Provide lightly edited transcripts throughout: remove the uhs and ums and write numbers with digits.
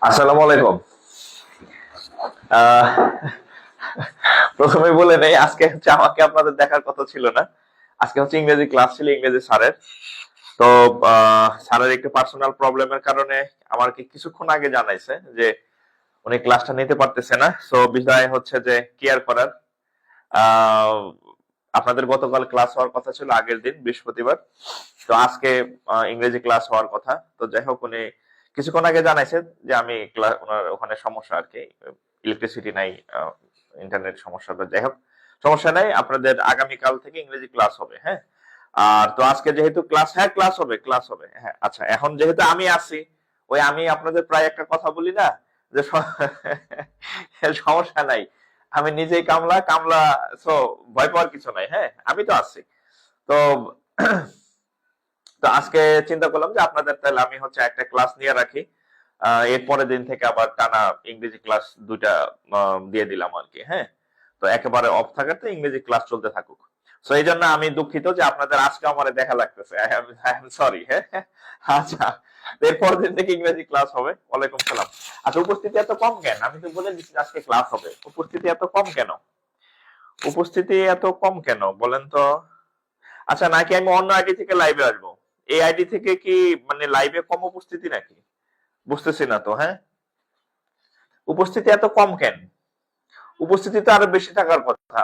আসসালামু আলাইকুম। আহ, প্রথমে বলে নেই, আজকে হচ্ছে আমাকে আপনাদের দেখার কথা ছিল না। আজকে হচ্ছে ইংরেজি ক্লাস ছিল, ইংরেজি স্যারের। তো স্যারের একটু পার্সোনাল প্রবলেমের কারণে আমাকে কিছুক্ষণ আগে জানাইছে যে উনি ক্লাসটা নিতে পারতেছে না। সো বিষয় হচ্ছে যে কেয়ার করার। আহ, আপনাদের গতকাল ক্লাস হওয়ার কথা ছিল আগের দিন বৃহস্পতিবার। তো আজকে ইংরেজি ক্লাস হওয়ার কথা। তো যাই হোক, উনি কিছুক্ষণ আগে জানাইছেন যে আমি ওনার ওখানে সমস্যা আর কি, ইলেকট্রিসিটি নাই, ইন্টারনেট সমস্যা। তো যাই হোক, সমস্যা নাই, আপনাদের আগামীকাল থেকে ইংরেজি ক্লাস হবে। হ্যাঁ, আর তো আজকে যেহেতু ক্লাস, হ্যাঁ ক্লাস হবে, ক্লাস হবে। হ্যাঁ আচ্ছা, এখন যেহেতু আমি আছি, ওই আমি আপনাদের প্রায় একটা কথা বলি না যে সমস্যা নাই, আমি নিজেই কামলা কামলা। সো ভয় পাওয়ার কিছু নাই, হ্যাঁ আমি তো আছি। তো তো আজকে চিন্তা করলাম যে আপনাদের তাহলে আমি হচ্ছে একটা ক্লাস নিয়ে রাখি। এর পরের দিন থেকে আবার টানা ইংরেজি ক্লাস দুইটা দিয়ে দিলাম আর কি। হ্যাঁ, তো একেবারে অফ থাকাতে ইংরেজি ক্লাস চলতে থাকুক। তো এই জন্য আমি দুঃখিত যে আপনাদের আজকে আমার দেখা লাগতেছে। I am sorry. হ্যাঁ, আচ্ছা, এর পরের দিন থেকে ইংরেজি ক্লাস হবে। ওয়ালাইকুম সালাম। আচ্ছা, উপস্থিতি এত কম কেন? আমি তো বলে দিচ্ছি আজকে ক্লাস হবে, উপস্থিতি এত কম কেন? উপস্থিতি এত কম কেন বলেন তো? আচ্ছা, নাকি আমি অন্য আইডি থেকে লাইভে আসবো? এই আইডি থেকে কি মানে লাইভে কম উপস্থিতি নাকি? বুঝতেছি না তো। হ্যাঁ, উপস্থিতি এত কম কেন? উপস্থিতি তো আরো বেশি থাকার কথা।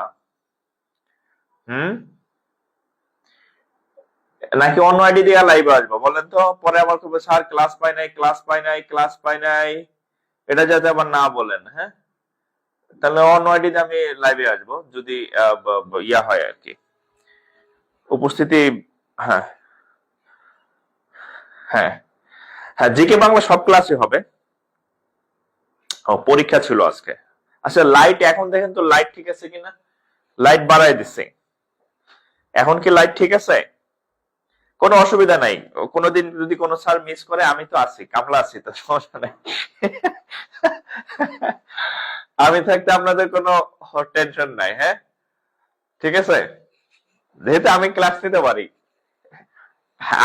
হুম, নাকি অন্য আইডি দিয়ে লাইভে আসবো বলেন তো? পরে আবার কবে স্যার ক্লাস পাই নাই, ক্লাস পাই নাই, ক্লাস পাই নাই, এটা যাতে আবার না বলেন। হ্যাঁ, তাহলে অন্য আইডি দিয়ে আমি লাইভে আসবো যদি ইয়া হয় আর কি, উপস্থিতি। হ্যাঁ, হ্যাঁ, হ্যাঁ, জিকে বাংলা সব ক্লাসে হবে। ও, পরীক্ষা ছিল আজকে। আচ্ছা, লাইট এখন দেখেন তো, লাইট ঠিক আছে কিনা? লাইট বাড়াই দিচ্ছে। এখন কি লাইট ঠিক আছে? কোনো অসুবিধা নাই। কোনোদিন যদি কোনো স্যার মিস করে, আমি তো আছি, কামলা আছি, তো সমস্যা নাই। আমি থাকতে আপনাদের কোনো টেনশন নাই। হ্যাঁ, ঠিক আছে, যেহেতু আমি ক্লাস নিতে পারি।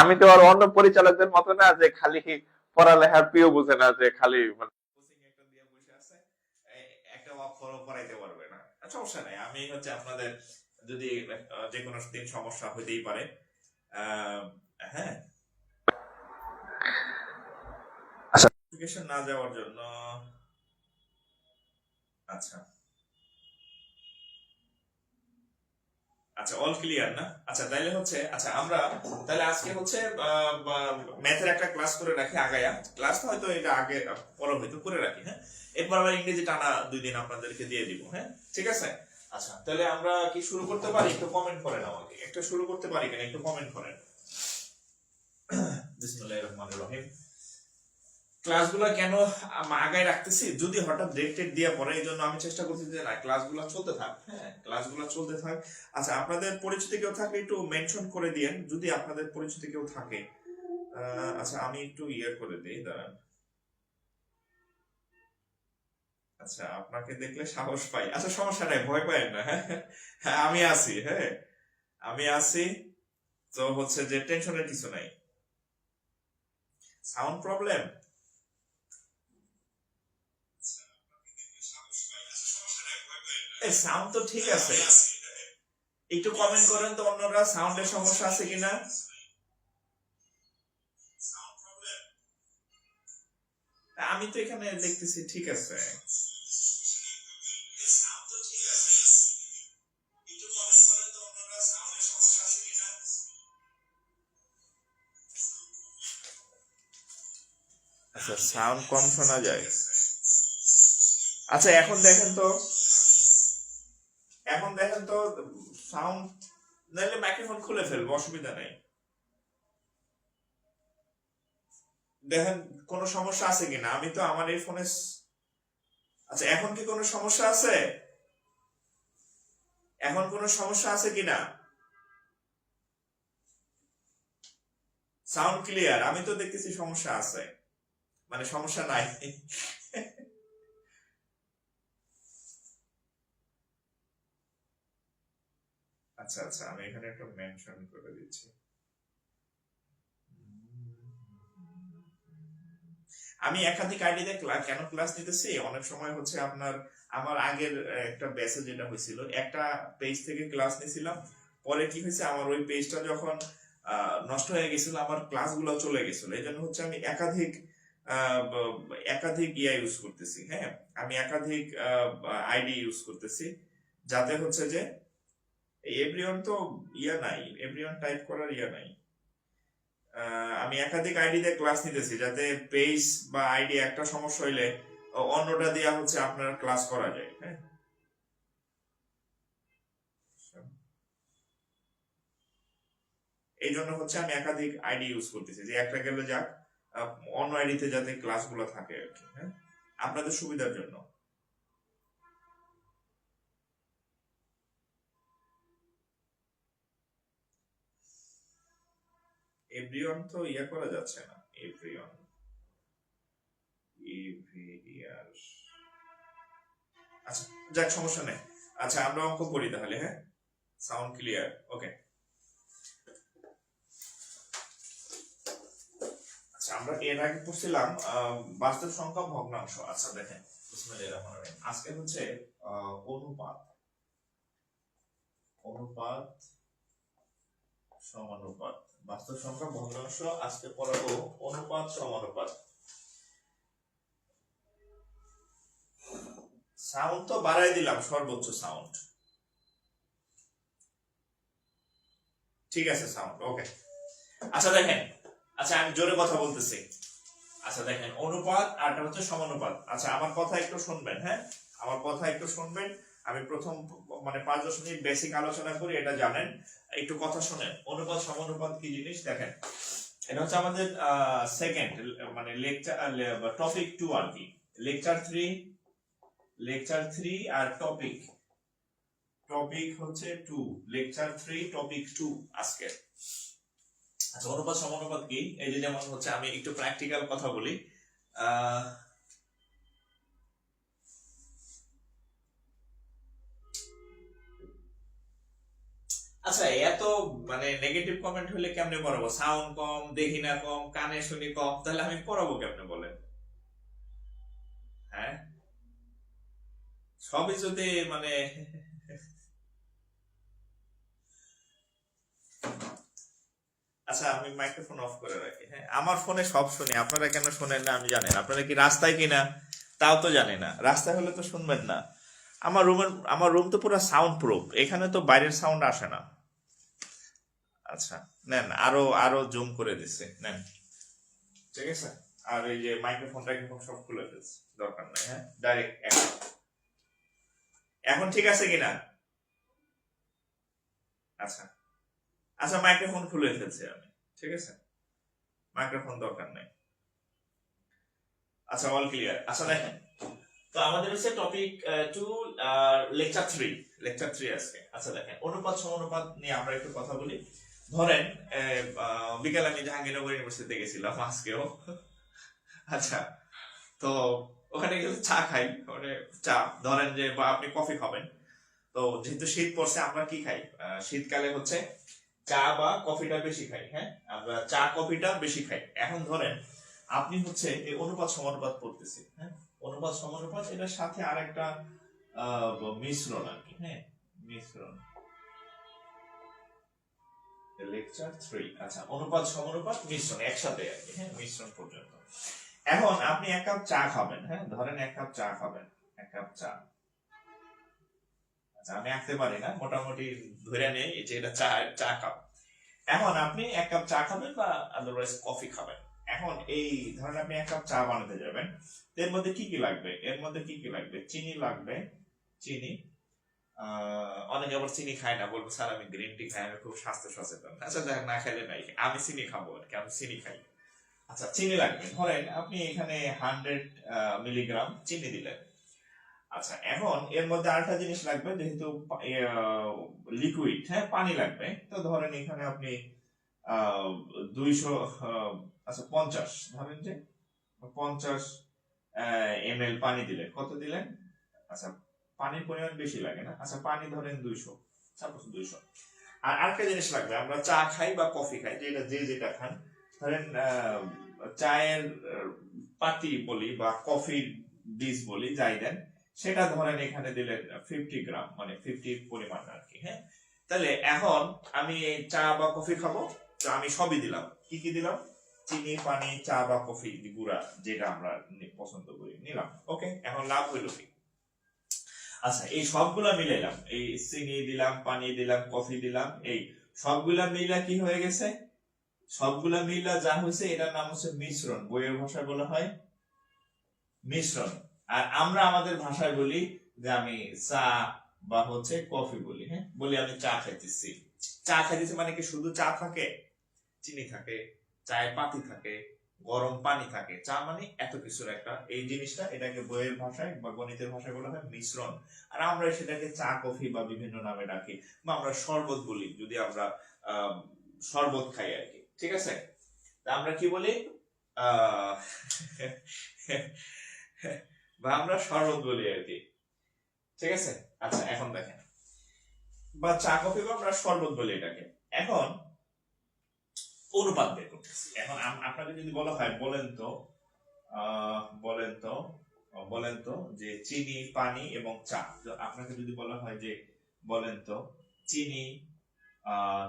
আমি তো আর অন্য পরিচালকদের মতো না যে খালি পড়ালেখার প্রিয় বুঝে না, যে খালি মানে কোচিং একটা দিয়ে বসে আছে, একটা অক্ষরও পড়াইতে পারবে না। সমস্যা নাই, আমি হচ্ছে আপনাদের যদি যে কোনো দিন সমস্যা হইতেই পারে। আহ, হ্যাঁ, আচ্ছা, নোটিফিকেশন না যাওয়ার জন্য। আচ্ছা, আচ্ছা, অল ক্লিয়ার না? আচ্ছা, তাইলে হচ্ছে, আচ্ছা আমরা তাহলে আজকে হচ্ছে ম্যাথের একটা ক্লাস করে রাখি, আগায়া ক্লাস তো হয়তো এটা আগে পরে হয়তো করে রাখি। হ্যাঁ, এরপর আবার ইংরেজি টানা 2 দিন আপনাদেরকে দিয়ে দিব। হ্যাঁ, ঠিক আছে। আচ্ছা, তাহলে আমরা কি শুরু করতে পারি? একটু কমেন্ট করেন, আমাকে একটা শুরু করতে পারি কিনা একটু কমেন্ট করেন। বিসমিল্লাহির রহমানির রহিম। ক্লাসগুলো কেন আগায় রাখতেছি, যদি হঠাৎ ডেট টেট দিয়ে পড়ে, এই জন্য আমি চেষ্টা করছি যে না, ক্লাসগুলো চলতে থাক। হ্যাঁ, ক্লাসগুলো চলতে থাক। আচ্ছা, আপনাদের পরিচিত কেউ থাকলে একটু মেনশন করে দিয়েন, যদি আপনাদের পরিচিত কেউ থাকে। আচ্ছা, আমি একটু ইয়ে করে দিই, দাঁড়ান। আচ্ছা, আপনাকে দেখলে সাহস পাই। আচ্ছা, সমস্যা নাই, ভয় পাইেন না। হ্যাঁ, হ্যাঁ, আমি আছি। হ্যাঁ, আমি আছি। তো হচ্ছে যে টেনশনের কিছু নাই। Sound problem? এই সাউন্ড তো ঠিক আছে। একটু কমেন্ট করেন তো অন্যরা, সাউন্ডের সমস্যা আছে কিনা। আমি তো এখানে দেখতেছি ঠিক আছে। আচ্ছা, সাউন্ড কম শোনা যায়। আচ্ছা, এখন দেখেন তো, এখন দেখেন তো সাউন্ড, নাহলে মাইক্রোফোন খুলে ফেলবো, অসুবিধা নেই। দেখেন কোনো সমস্যা আছে কিনা, আমি তো আমার এই ফোনে। আচ্ছা, এখন কি কোনো সমস্যা আছে? এখন কোনো সমস্যা আছে কিনা? Sound clear? আমি তো দেখতেছি সমস্যা আছে, মানে সমস্যা নাই। আচ্ছা, আচ্ছা, আমি এখানে একটা মেনশন করে দিচ্ছি। আমি একাধিক আইডিতে কেন ক্লাস নিতেছি, অনেক সময় হচ্ছে আপনার আমার আগের একটা ব্যাচে যেটা হয়েছিল, একটা পেজ থেকে ক্লাস নিয়েছিলাম, পরে কি হয়েছে আমার ওই পেজটা যখন নষ্ট হয়ে গেছিল, আমার ক্লাসগুলো চলে গেছিল, এই জন্য হচ্ছে আমি একাধিক ইয়া ইউজ করতেছি। হ্যাঁ, আমি একাধিক আইডি ইউজ করতেছি, যাতে হচ্ছে যে এভরিওয়ান তো ইয়া নাই, এভরিওয়ান টাইপ করার ইয়া নাই। আমি একাধিক আইডিতে ক্লাস নিতেছি, যাতে পেজ বা আইডি একটা সমস্যা হইলে অন্যটা দিয়া হচ্ছে আপনার ক্লাস করা যায়। হ্যাঁ, এই জন্য হচ্ছে আমি একাধিক আইডি ইউজ করতেছি, যে একটা গেলে যাক অন্য আইডিতে যাতে ক্লাসগুলো থাকে আর কি। হ্যাঁ, আপনাদের সুবিধার জন্য। এভরিওয়ান তো ইয়া করা যাচ্ছে না, এভরিওয়ান ইভিডিআর। আচ্ছা যাক, সমস্যা নেই। আচ্ছা আমরা অঙ্ক করি তাহলে। হ্যাঁ, সাউন্ড ক্লিয়ার? ওকে। আচ্ছা আমরা এর আগে পড়ছিলাম বাস্তব সংখ্যা ভগ্নাংশ। আচ্ছা দেখেন, আজকে হচ্ছে অনুপাত, অনুপাত সমানুপাত, বাস্তব সংখ্যা ভগ্নাংশ। আজকে পড়াবো অনুপাত সমানুপাত। সাউন্ড তো বাড়াই দিলাম, সর্বোচ্চ সাউন্ড। ঠিক আছে, সাউন্ড ওকে। আচ্ছা দেখেন, আচ্ছা আমি জোরে কথা বলতেছি। আচ্ছা দেখেন, অনুপাত আর হচ্ছে সমানুপাত। আচ্ছা আমার কথা একটু শুনবেন। হ্যাঁ, আমার কথা একটু শুনবেন। আমি প্রথম 5-10 মিনিট বেসিক আলোচনা করি, এটা জানেন, একটু কথা শুনেন। অনুপাত সমানুপাত কি জিনিস দেখেন, এটা হচ্ছে আমাদের সেকেন্ড লেকচার, টপিক 2 আর কি। লেকচার 3 আর টপিক হচ্ছে 2, লেকচার 3 টপিক 2 আজকে। আচ্ছা অনুপাত সমানুপাত কি, এই যে যেমন হচ্ছে আমি একটু প্র্যাকটিক্যাল কথা বলি। আচ্ছা এত নেগেটিভ কমেন্ট হলে কেমনে পড়াবো? সাউন্ড কম, দেখি না কম, কানে শুনি কম, তাহলে আমি পড়াবো কেমনে বলেন? হ্যাঁ, সবই যদি আচ্ছা আমি মাইক্রোফোন অফ করে রাখি। হ্যাঁ, আমার ফোনে সব শুনি, আপনারা কেন শোনেন না আমি জানি না। আপনারা কি রাস্তায় কিনা তাও তো জানি না, রাস্তায় হলে তো শুনবেন না। আমার রুম তো পুরো সাউন্ড প্রুফ, এখানে তো বাইরের সাউন্ড আসে না। আচ্ছা নেন, আরো আরো জুম করে দিচ্ছে, নেন, ঠিক আছে। আর এই যে মাইক্রোফোনটা এখন সব খুলে ফেলছে, দরকার নাই। হ্যাঁ, ডাইরেক্ট এখন ঠিক আছে কিনা? আচ্ছা আচ্ছা, মাইক্রোফোন খুলে ফেলছি আমি, ঠিক আছে, মাইক্রোফোন দরকার নাই। আচ্ছা অল ক্লিয়ার। আচ্ছা দেখেন, তো আমাদের হচ্ছে টপিক 2 লেকচার 3 আজকে। আচ্ছা দেখেন, অনুপাত সমানুপাত নিয়ে আমরা একটু কথা বলি। ধরেন বিকালে আমি জাহাঙ্গীরনগর ইউনিভার্সিটিতে গেছিলাম আজকেও। আচ্ছা, তো ওখানে গেলে চা খাই, চা ধরেন যে, বা আপনি কফি খাবেন। তো যেহেতু শীত পড়ছে, আমরা কি খাই শীতকালে হচ্ছে চা বা কফিটা বেশি খাই। হ্যাঁ, আমরা চা কফিটা বেশি খাই। এখন ধরেন আপনি হচ্ছে এই অনুপাত সমানুপাত পড়তেছি। হ্যাঁ, অনুপাত সমানুপাত, এটার সাথে আরেকটা মিশ্রণ আর কি। হ্যাঁ, মিশ্রণ, লেকচার 3। আচ্ছা অনুপাত সমানুপাত মিশ্রণ একসাথে আর কি। হ্যাঁ, মিশ্রণ পর্যন্ত। এখন আপনি 1 কাপ চা খাবেন। হ্যাঁ, ধরেন 1 কাপ চা খাবেন, 1 কাপ চা। আচ্ছা আমি আঁকতে পারি না, মোটামুটি ধরে নেই যে এটা চা কাপ। এখন আপনি 1 কাপ চা খাবেন বা আদারওয়াইজ কফি খাবেন। এখন এই ধরেন আপনি 1 কাপ চা বানাতে যাবেন, এর মধ্যে কি কি লাগবে? এর মধ্যে কি কি লাগবে? চিনি লাগবে, চিনি। অনেকে আবার চিনি খায় না, বলবো স্যার আমি গ্রিন টি খাই, আমি খুব স্বাস্থ্য সচেতন। আচ্ছা দেখ, না খেলে নাই, আমি চিনি খাবো আর কি, আমি চিনি খাই। আচ্ছা চিনি লাগবে, ধরেন আপনি এখানে 100 মিলিগ্রাম চিনি দিলেন। আচ্ছা এখন এর মধ্যে আরেকটা জিনিস লাগবে, যেহেতু লিকুইড, হ্যাঁ পানি লাগবে। তো ধরেন এখানে আপনি 200, আচ্ছা 50, ধরেন যে 50 ml পানি দিলেন। কত দিলেন? আচ্ছা পানির পরিমাণ বেশি লাগে না। আচ্ছা পানি ধরেন 200, সাপোজ 200। আর আরেকটা জিনিস লাগবে, আমরা চা খাই বা কফি খাই, যেটা যে যেটা খান, ধরেন চায়ের পাতি বলি বা কফির বীজ বলি, যাই দেন, সেটা ধরেন এখানে দিলেন 50 গ্রাম, মানে 50 পরিমাণ আর কি। হ্যাঁ, তাহলে এখন আমি এই চা বা কফি খাবো, তো আমি সবই দিলাম। কি কি দিলাম? চিনি, পানি, চা বা কফি গুঁড়া, যেটা আমরা পছন্দ করি, নিলাম। ওকে, এখন লাভ হইলো কি? আচ্ছা, এই সবগুলা মিলাইলাম, এই চিনি দিলাম, পানি দিলাম, কফি দিলাম, এই সবগুলা মিলা কি হয়ে গেছে? সবগুলা মিলা যা হয়েছে এটার নাম হচ্ছে মিশ্রণ। বইয়ের ভাষায় বলা হয় মিশ্রণ। আর আমরা আমাদের ভাষায় বলি যে আমি চা বা হচ্ছে কফি বলি। হ্যাঁ, বলি আমি চা খাইতেছি। চা খাইতেছি মানে কি শুধু চা থাকে? চিনি থাকে, চায়ের পাতি থাকে, গরম পানি থাকে। চা মানে এত কিছুর একটা এই জিনিসটা, এটাকে বইয়ের ভাষায় বা গণিতের ভাষায় বলা হয় মিশ্রণ। আর আমরা সেটাকে চা, কফি বা বিভিন্ন নামে ডাকি, বা আমরা শরবত বলি যদি আমরা আহ শরবত খাই আর কি। ঠিক আছে, তা আমরা কি বলি? আহ বা আমরা শরবত বলি আর কি। ঠিক আছে, আচ্ছা এখন দেখেন, বা চা, কফি বা আমরা শরবত বলি এটাকে। এখন অনুপাত বের করতেছি। এখন আপনাকে যদি বলা হয় বলেন তো বলেন তো যে চিনি, পানি এবং চা, তো আপনাকে যদি বলা হয় যে বলেন তো চিনি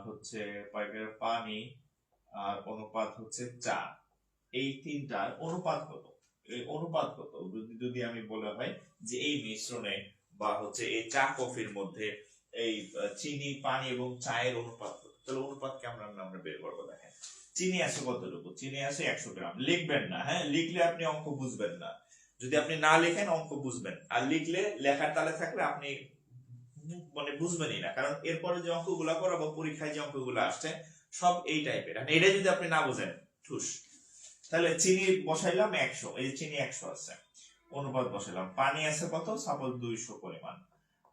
হচ্ছে পানি আর অনুপাত হচ্ছে চা, এই তিনটার অনুপাত কত? এই অনুপাত কত যদি আমি বলা হয় যে এই মিশ্রণে বা হচ্ছে এই চা কফির মধ্যে এই চিনি, পানি এবং চায়ের অনুপাত কত, তাহলে অনুপাত কেমন আমরা বের করবো? দেখেন, চিনি আছে কতটুকু? চিনি আছে 100 গ্রাম। লিখবেন না, হ্যাঁ, লিখলে আপনি অঙ্ক বুঝবেন না। যদি আপনি না লেখেন অঙ্ক বুঝবেন, আর লিখলে লেখার তালে থাকলে আপনি মানে বুঝবেনই না, কারণ এরপরে যে অঙ্কগুলা করাবো পরীক্ষায়, যে অঙ্কগুলো আসছে সব এই টাইপের। এটা যদি আপনি না বুঝেন, ঠুস। তাহলে চিনি বসাইলাম 100, এই চিনি 100 আছে, অনুপাত বসাইলাম। পানি আছে কত? সাপোজ 200 পরিমাণ।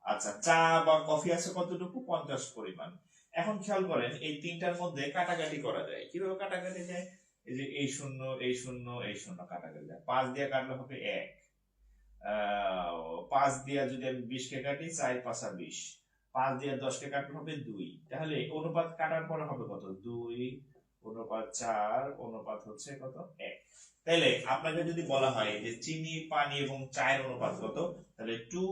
আচ্ছা, চা বা কফি আছে কতটুকু? 50 পরিমাণ। এখন খেয়াল করেন, এই তিনটার মধ্যে কাটাকাটি করা যায়। কিভাবে কাটাকাটি যায়? এই যে এই শূন্য, এই শূন্য, এই শূন্য কাটাকাটি যায়। 5 দিয়ে কাটলে হবে 1, 5 দিয়ে যদি আমি 20 কে কাটি, 4 5 20, 5 দিয়ে 10 কে কাটলে হবে 2। তাহলে অনুপাত কাটার পরে হবে কত? 2 অনুপাত 4 অনুপাত হচ্ছে কত? 1। তাহলে আপনাকে যদি বলা হয় যে চিনি, পানি এবং চায়ের অনুপাত কত, তাহলে 2,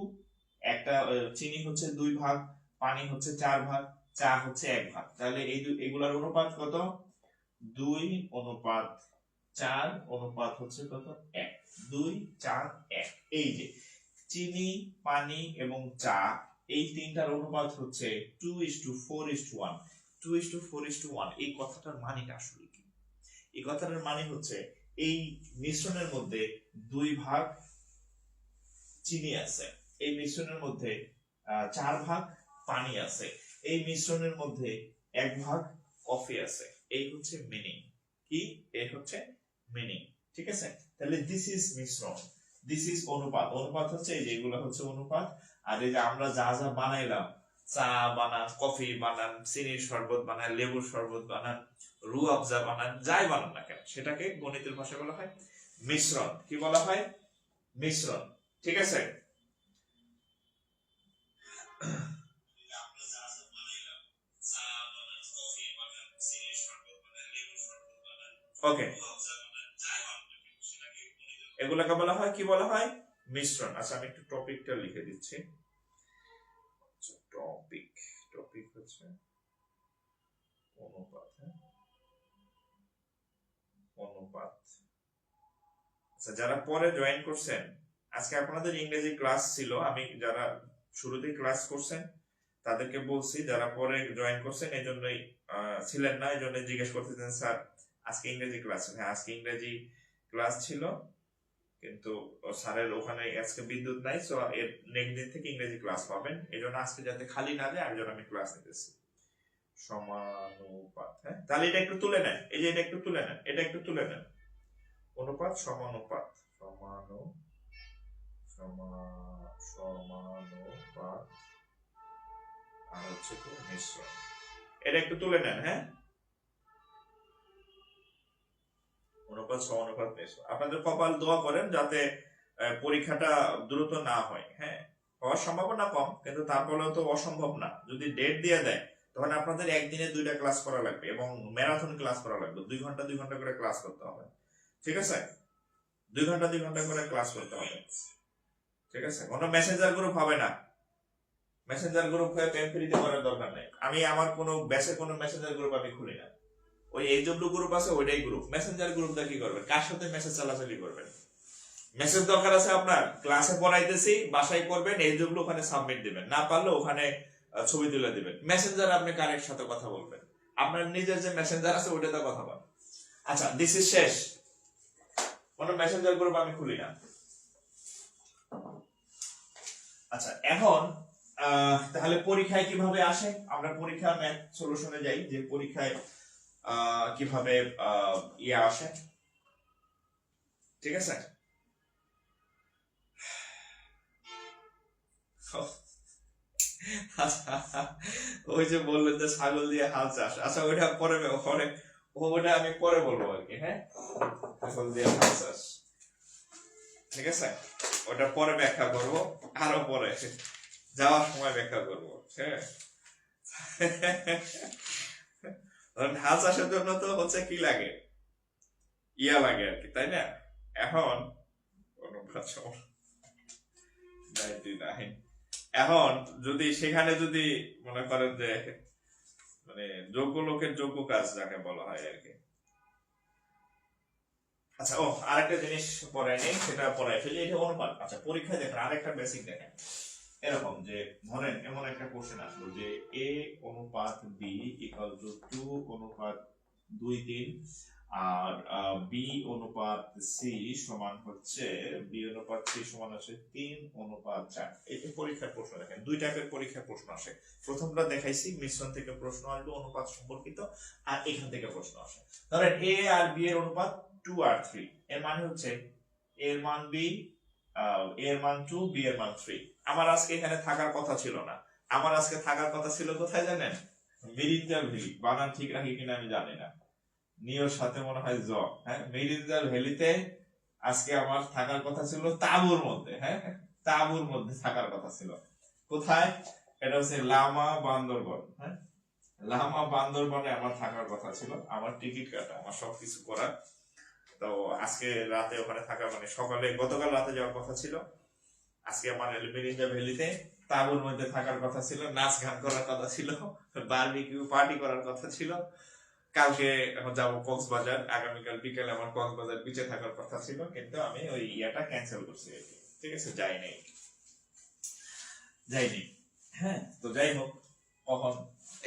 একটা চিনি হচ্ছে 2 ভাগ, পানি হচ্ছে 4 ভাগ, চা হচ্ছে 1 ভাগ। তাহলে এই এগুলার অনুপাত কত? 2 অনুপাত 4 অনুপাত হচ্ছে কত? 1। 2 4 1। এই যে চিনি, পানি এবং চা, এই তিনটার অনুপাত হচ্ছে 2:4:1। 2:4:1। এই কথাটার মানেটা আসলে কি? এই কথাটার মানে হচ্ছে এই মিশ্রণের মধ্যে 2 ভাগ চিনি আছে, এই মিশ্রণের মধ্যে 4 ভাগ পানি আছে, এই মিশ্রণের মধ্যে 1 ভাগ কফি আছে। এই হচ্ছে মিনিং কি? এই হচ্ছে মিনিং। ঠিক আছে, তাহলে দিস ইজ মিশ্রণ, দিস ইজ অনুপাত। অনুপাত হচ্ছে এই যেগুলো হচ্ছে অনুপাত। আর এই যে আমরা যা যা বানাইলাম, চা বানান, কফি বানান, চিনির শরবত বানান, লেবুর শরবত বানান, রু আফজা বানান, যাই বানান না কেন, সেটাকে গণিতের ভাষায় বলা হয় মিশ্রণ। কি বলা হয়? মিশ্রণ। ঠিক আছে, ওকে, এগুলাকে বলা হয় কি? বলা হয় মিশ্রণ। আচ্ছা, আমি একটু টপিকটা লিখে দিচ্ছি। টপিক, টপিক হচ্ছে অনুপাত। অনুপাত। আচ্ছা, যারা পরে জয়েন করছেন, আজকে আপনাদের ইংরেজি ক্লাস ছিল, আমি যারা শুরুতেই ক্লাস করছেন তাদেরকে বলছি, যারা পরে জয়েন করছেন এই জন্যই ছিলেন না, এই জন্য জিজ্ঞেস করতেছেন স্যার আজকে ইংরেজি ক্লাস। হ্যাঁ, আজকে ইংরেজি ক্লাস ছিল, কিন্তু স্যারের ওখানে আজকে বিদ্যুৎ নাই, সো এর নেক্সট দিন থেকে ইংরেজি ক্লাস পাবেন। এই জন্য আজকে যাতে খালি না যায়, আর জন্য আমি ক্লাস নিতেছি। সমানুপাত, হ্যাঁ, তাহলে এটা একটু তুলে নেন, এই যে এটা একটু তুলে নেন, এটা একটু তুলে নেন। অনুপাত, সমানুপাত, সমানুপাত আর হচ্ছে কি মিশ্রণ। এটা একটু তুলে নেন, হ্যাঁ, অনুপাত, সমানুপাত, মিশ্রণ। আপনাদের কপাল দোয়া করেন যাতে পরীক্ষাটা দ্রুত না হয়। হ্যাঁ, হওয়ার সম্ভাবনা কম, কিন্তু তারপরেও তো অসম্ভব না। যদি ডেট দিয়ে দেয় তখন আপনাদের একদিনে 2টা ক্লাস করা লাগবে, এবং ম্যারাথন ক্লাস করা লাগবে, 2 ঘন্টা 2 ঘন্টা করে ক্লাস করতে হবে। ঠিক আছে, 2 ঘন্টা করে ক্লাস করতে হবে, ঠিক আছে? কোনো মেসেঞ্জার গ্রুপ হবে না, মেসেঞ্জার গ্রুপ হয়ে পেম্পরিতে করার দরকার নেই। আমি আমার কোনো ব্যাচে কোনো মেসেঞ্জার গ্রুপ আমি খুলি না। ওই এইচডব্লিউ গ্রুপ আছে, ওইটাই গ্রুপ। মেসেঞ্জার গ্রুপটা কি করবেন? কার সাথে মেসেজ চালাচালি করবেন? মেসেজ দরকার আছে আপনার, ক্লাসে পড়াইতেছি, বাসায় করবেন, এইচডব্লিউ ওখানে সাবমিট দিবেন, না পারলে ওখানে ছবি তুলে দিবেন। মেসেঞ্জার আপনি কারের সাথে কথা বলবেন, আপনার নিজের যে মেসেঞ্জার আছে ওইটাতে কথা বলেন। আচ্ছা, দিস ইজ শেষ। কোনো মেসেঞ্জার গ্রুপ আমি খুলি না। আচ্ছা, এখন তাহলে পরীক্ষায় কিভাবে আসে? আমরা পরীক্ষা ম্যাথ সলিউশনে যাই, যে পরীক্ষায় কিভাবে ইয়ে আসে, ঠিক আছে? ওই যে বললেন যে ছাগল দিয়ে হাল চাষ, আচ্ছা ওইটা পরে ওইটা আমি পরে বলবো আর কি। হ্যাঁ, ছাগল দিয়ে হাল চাষ, ঠিক আছে? ওটা পরে ব্যাখ্যা করবো, আরো পরে যাওয়ার সময় ব্যাখ্যা করবো। হ্যাঁ, হাল চাষের জন্য তো হচ্ছে কি লাগে, ইয়া লাগে আর কি, তাই না? এখন এখন যদি সেখানে যদি মনে করেন যে মানে যোগ্য লোকের যোগ্য কাজ যাকে বলা হয় আর কি। আচ্ছা, আরেকটা জিনিস পড়াই নেই, সেটা পড়াই ফেলি, এটা অনুপাত। আচ্ছা, পরীক্ষায় দেখেন আরেকটা বেসিক দেখেন, এরকম যে ধরেন এমন একটা কোশ্চেন আসলো যে a অনুপাত b ইকুয়াল টু 2 অনুপাত 2-3 আর b অনুপাত c সমান হচ্ছে 3 অনুপাত 4। এই পরীক্ষার প্রশ্ন দেখেন, দুই টাইপের পরীক্ষার প্রশ্ন আসে। প্রথমটা দেখাইছি, মিশ্রণ থেকে প্রশ্ন আসবে অনুপাত সম্পর্কিত, আর এখান থেকে প্রশ্ন আসে। ধরেন a আর b এর অনুপাত 2 আর 3, এর মানে হচ্ছে a এর মান b, a এর মান 2, b এর মান 3। আমার আজকে এখানে থাকার কথা ছিল না, আমার আজকে থাকার কথা ছিল কোথায় জানেন? মেরিন্দাল ভ্যালি। বানান ঠিক রাখি কিনা আমি জানি না, নিয়োর সাথে মনে হয় জ। হ্যাঁ, মেরিন্দাল ভ্যালিতে আজকে আমার থাকার কথা ছিল তাঁবুর মধ্যে। হ্যাঁ, তাঁবুর মধ্যে থাকার কথা ছিল। কোথায়? এটা হচ্ছে লামা বান্দরবন। হ্যাঁ, লামা বান্দরবনে আমার থাকার কথা ছিল, আমার টিকিট কাটা, আমার সবকিছু করা। তো আজকে রাতে ওখানে থাকা মানে সকালে গতকাল রাতে যাওয়ার কথা ছিল, আজকে আমার মেরিন্ডা ভ্যালিতে তাঁবুর মধ্যে থাকার কথা ছিল, নাচ গান করার কথা ছিল, বারবিকিউ পার্টি করার কথা ছিল। কালকে এখন যাবো কক্সবাজার, আগামীকাল বিকেলে আমার কক্সবাজার বিচে থাকার কথা ছিল, কিন্তু আমি ওই ইয়াটা ক্যান্সেল করছি আর কি, ঠিক আছে? যাইনি। হ্যাঁ, তো যাই হোক, কখন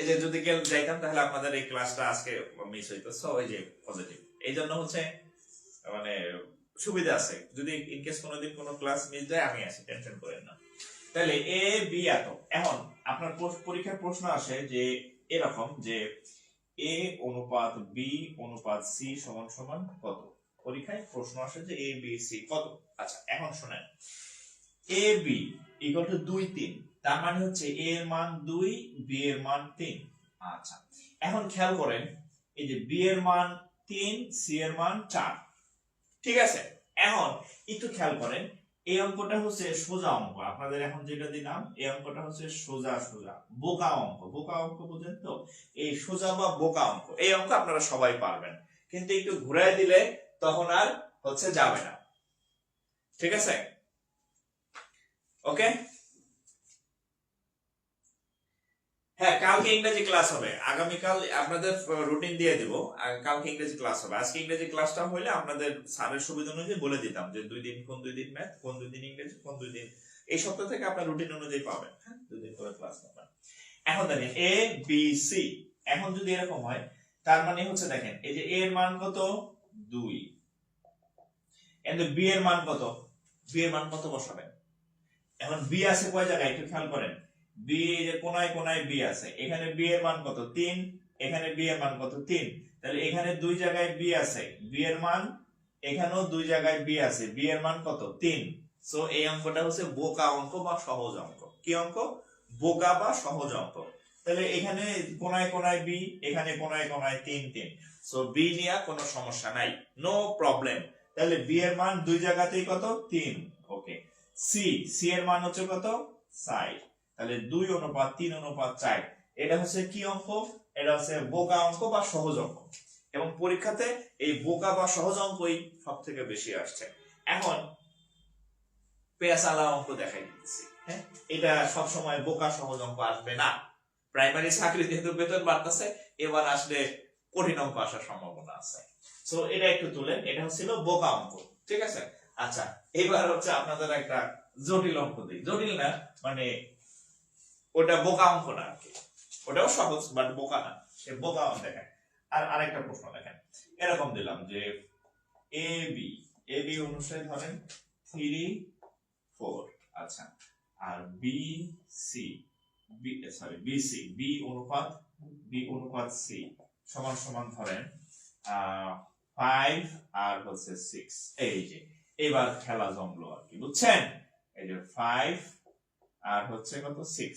এই যে যদি যাইতাম তাহলে আপনাদের এই ক্লাসটা আজকে মিস হইতো। সো এই যে পজিটিভ, এই জন্য হচ্ছে মানে সুবিধা আছে, যদি ইনকেস কোনোদিন কোনো ক্লাস মিস যায় আমি আছি, টেনশন করেন না। তাহলে এ বি এত। এখন আপনার পরীক্ষার প্রশ্ন আসে যে এরকম যে a অনুপাত b অনুপাত c সমান সমান কত? পরীক্ষায় প্রশ্ন আসে যে a b c কত। আচ্ছা, এখন শুনেন, a b ইকুয়াল টু 2 3, তার মানে হচ্ছে a এর মান 2, b এর মান 3। আচ্ছা, এখন খেয়াল করেন, এই যে b এর মান 3, c এর মান 4, ঠিক আছে? এখন একটু খেয়াল করেন, এই অঙ্কটা হচ্ছে সোজা অঙ্ক, আপনাদের এখন যেটা দিলাম এই অঙ্কটা হচ্ছে সোজা বোকা অঙ্ক। বোকা অঙ্ক বুঝেন তো? এই সোজা বা বোকা অঙ্ক, এই অঙ্ক আপনারা সবাই পারবেন, কিন্তু একটু ঘুরাই দিলে তখন আর হচ্ছে যাবে না, ঠিক আছে? ওকে, হ্যাঁ, কালকে ইংরেজি ক্লাস হবে, আগামীকাল আপনাদের রুটিন দিয়ে দিব, কালকে ইংরেজি ক্লাস হবে। আজকে ইংরেজি ক্লাসটা হইলে আপনাদের স্যারের সুবিধা অনুযায়ী বলে দিতাম যে 2 দিন কোন 2 দিন ম্যাথ, কোন 2 দিন ইংরেজি, কোন 2 দিন। এই সপ্তাহ থেকে আপনার রুটিন অনুযায়ী পাবেন। হ্যাঁ, 2 দিন করে ক্লাস পাবেন। এখন দেখেন a b c, এখন যদি এরকম হয় তার মানে হচ্ছে দেখেন এই যে a এর মান কত 2, এন্ড b এর মান কত? b এর মান কত বসাবেন? এখন b আছে কয় জায়গায় একটু খেয়াল করেন, b যে কোনায় কোনায় b আছে, এখানে b এর মান কত 3, এখানে b এর মান কত 3, তাহলে এখানে দুই জায়গায় b আছে, b এর মান এখানেও দুই জায়গায় b আছে, b এর মান কত 3। সো এই অঙ্কটা হচ্ছে বোকা অঙ্ক বা সহজ অঙ্ক। কি অঙ্ক? বোকা বা সহজ অঙ্ক। তাহলে এখানে কোনায় কোনায় b, এখানে কোনায় কোনায় 3 3, সো b নিয়ে কোনো সমস্যা নাই, নো প্রবলেম। তাহলে b এর মান দুই জায়গাতেই কত 3। ওকে, c এর মান হচ্ছে কত 4, তাহলে 2 অনুপাত 3 অনুপাত 4। এটা হচ্ছে কি অঙ্ক? এটা হচ্ছে বোকা অঙ্ক বা সহজ অঙ্ক, এবং পরীক্ষাতে এই বোকা বা সহজ অঙ্কই সব থেকে বেশি আসছে। এখন পেঁচালা অঙ্ক দেখাই দিচ্ছি। হ্যাঁ, এটা সবসময় বোকা সহজ অঙ্ক আসবে না। প্রাইমারি চাকরি যেহেতু বেতন বাড়তেছে, এবার আসলে কঠিন অঙ্ক আসার সম্ভাবনা আছে। সো এটা একটু তুলেন, এটা হচ্ছিল বোকা অঙ্ক, ঠিক আছে। আচ্ছা, এবার হচ্ছে আপনাদের একটা জটিল অঙ্ক দিই, জটিল না মানে ওটা বোকা অঙ্ক না আর কি, ওটাও সহজ বাট বোকা না, সে বোকা অঙ্ক দেখেন। আর আরেকটা প্রশ্ন দেখেন, এরকম দিলাম যে এ বি অনুসারে ধরেন 3 4, আচ্ছা, আর বি সি বি অনুপাত সি সমান সমান ধরেন 5 আর হচ্ছে 6। এই যে এবার খেলা জমলো আর কি, বুঝছেন? এই যে 5 আর হচ্ছে কত 6,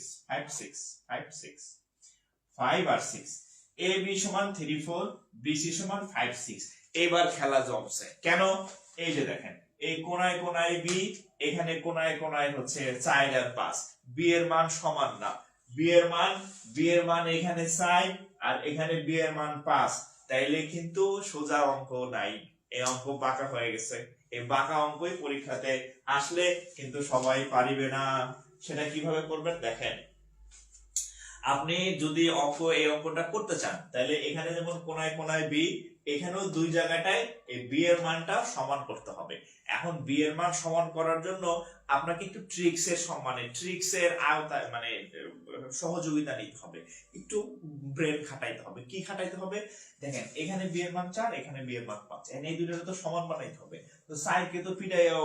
5 আর 6, এ বি সমান 3 4, বি সি সমান 5 6। এবার খেলা জমছে কেন? এই যে দেখেন, এই কোনায় কোনায় বি, এখানে কোনায় কোনায় হচ্ছে 4 আর 5, বি এর মান সমান না, বি এর মান এখানে 4 আর এখানে বি এর মান 5, তাইলে কিন্তু সোজা অঙ্ক নাই, এই অঙ্ক বাঁকা হয়ে গেছে। এই বাঁকা অঙ্কই পরীক্ষাতে আসলে কিন্তু সবাই পারিবে না। সেটা কিভাবে করবেন দেখেন, আপনি যদি এই অঙ্কটা করতে চান, তাহলে এখানে যেমন কোনায় কোনায় বি, এখানেও দুই জায়গাটায় এই বি এর মানটা সমান করতে হবে। এখন বি এর মান সমান করার জন্য আপনাকে একটু ট্রিক্সের আওতায় মানে সহযোগিতা নিতে হবে, একটু ব্রেন খাটাইতে হবে। কি খাটাইতে হবে দেখেন, এখানে বি এর মান 4, এখানে বি এর মান 5, এই দুইটাকে তো সমান বানাইতে হবে। তো সাইডকে তো পিটাইও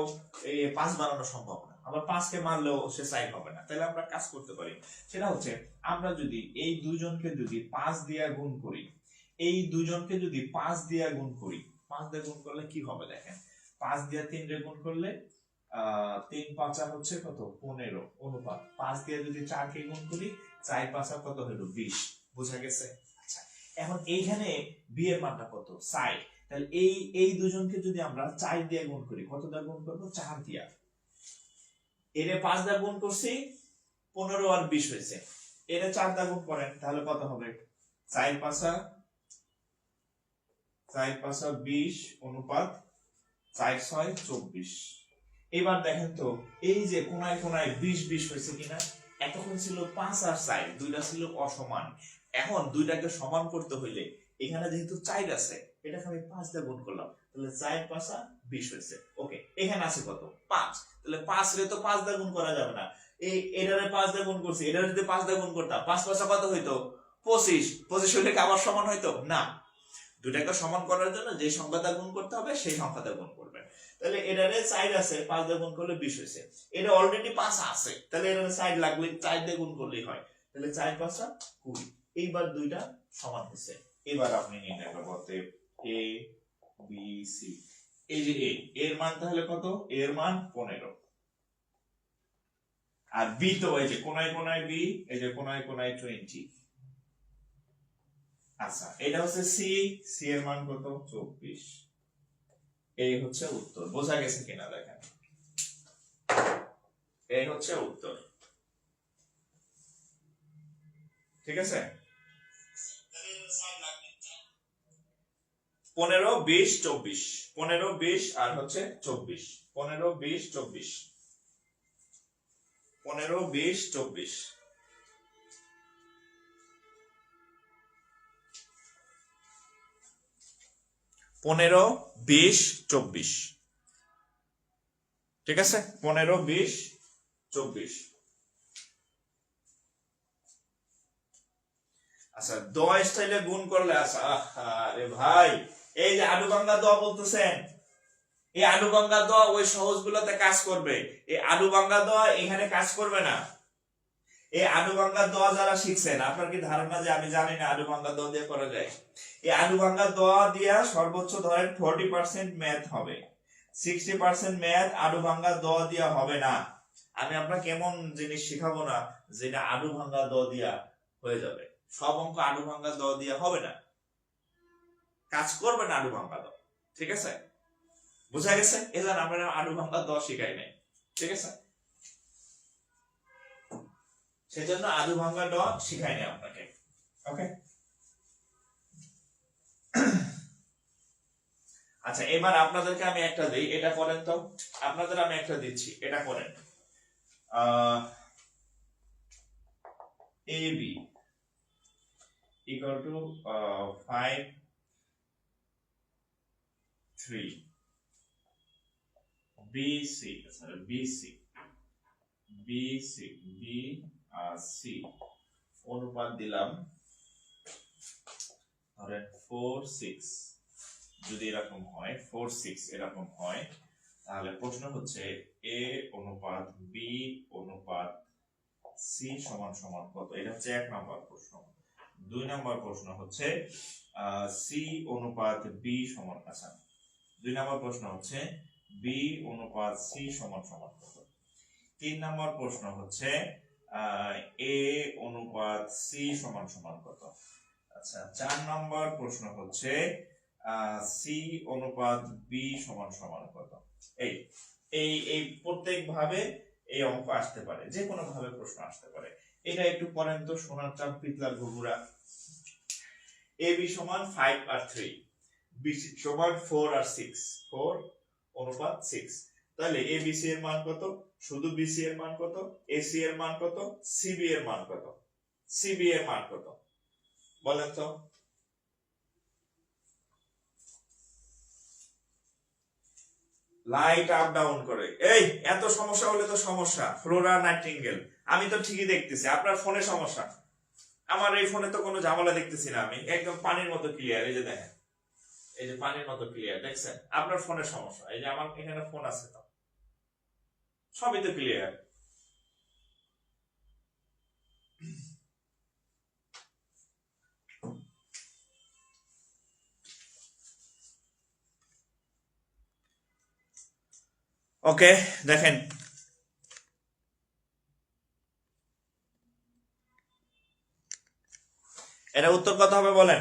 5 বানানো সম্ভব না, আবার 5 কে মারলেও সে সাইড হবে না। তাহলে আমরা কাজ করতে পারি, সেটা হচ্ছে আমরা যদি এই দুইজনকে যদি 5 দিয়ে গুণ করি, এই দুইজনকে যদি 5 দিয়ে গুণ করি, 5 দিয়ে গুণ করলে কি হবে দেখেন, 5 দিয়ে 3 রে গুণ করলে 3 5 হচ্ছে কত 15 অনুপাত 5 দিয়ে যদি 4 কে গুণ করি 4 5 কত হলো 20। বুঝা গেছে? আচ্ছা, এখন এইখানে বি এর মানটা কত 4, তাহলে এই দুজনকে যদি আমরা 4 দিয়ে গুণ করি, কত দিয়ে গুণ করব 4 দিয়ে, এরে 5 দিয়ে গুণ করছি 15 আর 20 হয়েছে, এরে 4 দিয়ে গুণ করেন তাহলে কত হবে 4 5 20 অনুপাত 4 6 24। এবার দেখেন তো এই যে কোনায় কোনায় 20 20 হয়েছে কিনা, এতক্ষণ ছিল 5 আর 4 দুইটা ছিল অসমান, এখন দুইটাকে সমান করতে হইলে এখানে যেহেতু 4 আছে, এটাকে আমি 5 দিয়ে গুণ করলাম, তাহলে 4 5 20 হয়েছে। ওকে, এখানে আছে কত 5, তাহলে 5 রে তো 5 দিয়ে গুণ করা যাবে না, এটারে 5 দিয়ে গুণ করছি, এটারে যদি 5 দিয়ে গুণ করতাম 5 5 কত হইতো 25, 25 হইলে কি আবার সমান হইতো না। দুটাকে সমান করার জন্য যে সংখ্যাটা গুণ করতে হবে সেই সংখ্যাটা গুণ করবেন। তাহলে এটারে 4 আছে, 5 দিয়ে গুণ করলে 20 হয়েছে, এটা অলরেডি 5 আছে, তাহলে এটারে 4 লাগলে 4 দিয়ে গুণ করলেই হয়, তাহলে 4 5 20। এইবার দুইটা সমান হয়েছে। এবার আপনি নির্ণয় করবেন এ বি সি, এই যে এর মান তাহলে কত, এর মান 15, আর বি তো এই যে কোনায় কোনায় বি, এই যে কোনায় কোনায় 20। আচ্ছা, এটা হচ্ছে সি এর মান কত 24। এই হচ্ছে উত্তর। বোঝা গেছে কিনা দেখেন, এই হচ্ছে উত্তর, ঠিক আছে। 15 20 24, 15 20 আর হচ্ছে 24, 15 20 24, 15 20 24, 15 20 24, ঠিক আছে, 15 20 24। আচ্ছা, দ স্টাইলে গুণ করলে, আচ্ছা আরে ভাই এই যে আলুবাঙ্গা দ বলতেছেন, এই আলুবাঙ্গা দ ওই সহজ গুলোতে কাজ করবে, এই আলুবাঙ্গা দ এখানে কাজ করবে না। এই আলুবাঙ্গা দ যারা শিখছেন, আপনার কি ধারণা যে আমি জানি না আলুবাঙ্গা দ দিয়ে করা যায়? এই আলুবাঙ্গা দ দিয়া সর্বোচ্চ ধরেন 40% ম্যাথ হবে, 60% ম্যাথ আলুবাঙ্গা দ দিয়া হবে না। আমি আপনাকে এমন জিনিস শিখাবো না যেটা আলুভাঙ্গা দ দিয়া হয়ে যাবে। সব অঙ্ক আলুভাঙ্গা দ দিয়া হবে না, কাজ করবে না আলুভাঙ্গা দ, ঠিক আছে? বুঝা গেছে? এজন্য আমরা আলুভাঙ্গা দ শিখাই নাই, ঠিক আছে? সেজন্য আলুভাঙ্গা দ শিখাই নাই আপনাকে। ওকে, আচ্ছা। আচ্ছা এবার আপনাদেরকে আমি একটা দিই, এটা করেন তো, আপনাদের আমি একটা দিচ্ছি, এটা করেন। AB equal to 5 3 BC sorry BC BC BC অনুপাত দিলাম ধরেন 4 6। যদি এরকম হয় 4 6 এরকম হয়, তাহলে প্রশ্ন হচ্ছে A অনুপাত B অনুপাত C সমান সমান কত? এটা হচ্ছে 1 নম্বর প্রশ্ন। 2 নম্বর প্রশ্ন হচ্ছে C অনুপাত B সমান, আচ্ছা 2 নম্বর প্রশ্ন হচ্ছে B অনুপাত C সমান সমান কত? 3 নম্বর প্রশ্ন হচ্ছে A অনুপাত C সমান সমান কত? আচ্ছা 4 নম্বর প্রশ্ন হচ্ছে C অনুপাত B সমান সমান কত? এই এই এই প্রত্যেক ভাবে এই অঙ্ক আসতে পারে, যে কোনো ভাবে প্রশ্ন আসতে পারে। এটা একটু পড়েন তো সোনার চাঁদ পিতলার ঘুঘুরা। AB সমান 5 আর 3, BC সমান 4 আর 6, 4 অনুপাত 6। তাহলে ABC এর মান কত? শুধু BC এর মান কত? AC এর মান কত? CB এর মান কত? CB এর মান কত বলেন তো? লাইট আপ ডাউন করে। এই এত সমস্যা হলে তো সমস্যা, ফ্লোরা নাইটিঙ্গেল। আমি তো ঠিকই দেখতেছি আপনার ফোনে সমস্যা, আমার এই ফোনে তো কোনো ঝামেলা দেখতেছি না, আমি একদম পানির মতো ক্লিয়ার। এই যে দেখেন, এই যে পানির মতো ক্লিয়ার, দেখছেন? আপনার ফোনের সমস্যা। এই যে আমার এখানে ফোন আছে, তো সবই তো ক্লিয়ার। ওকে দেখেন, এটা উত্তর কত হবে বলেন?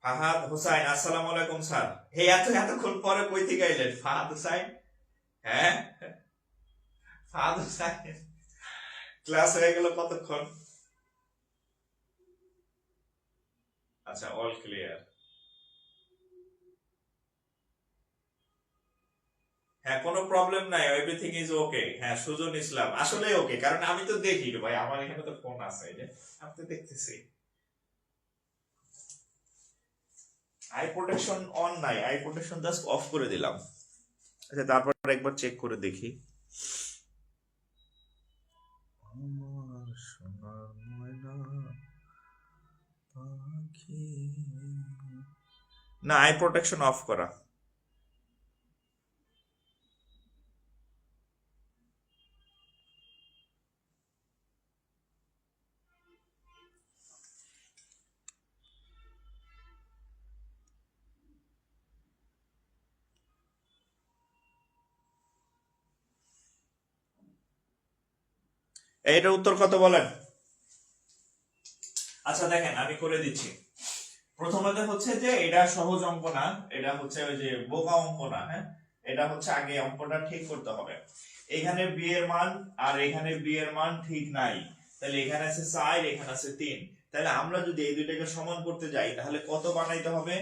ফাহাদ হোসাইন, আসসালামু আলাইকুম স্যার। হে এতক্ষণ পরে কই থেকে আইলেন ফাহাদ হোসাইন? হ্যাঁ ফাহাদ হোসাইন, ক্লাস হয়ে গেল কতক্ষণ? আচ্ছা অল ক্লিয়ার। হ্যাঁ কোনো প্রবলেম নাই, এভরিথিং ইজ ওকে। হ্যাঁ সুজন ইসলাম আসলে ওকে, কারণ আমি তো দেখি রে ভাই, আমার এখানে তো ফোন আছে, এই যে আমি তো দেখতেছি। আই প্রোটেকশন অন নাই, আই প্রোটেকশন জাস্ট অফ করে দিলাম। আচ্ছা তারপর একবার চেক করে দেখি। আমার সোনার ময়না পাখি, না আই প্রোটেকশন অফ করা। এইটার উত্তর কত বলেন? আচ্ছা দেখেন আমি করে দিচ্ছি। প্রথমত হচ্ছে যে এটা সহজ অঙ্ক না, এটা হচ্ছে ওই যে বোকা অঙ্ক না। হ্যাঁ এটা হচ্ছে আগে অঙ্কটা ঠিক করতে হবে। এখানে বি এর মান আর এখানে বি এর মান ঠিক নাই, তাহলে এখানে আছে 4, এখানে আছে 3। তাহলে আমরা যদি এই দুইটাকে সমান করতে যাই তাহলে কত বানাইতে হবে?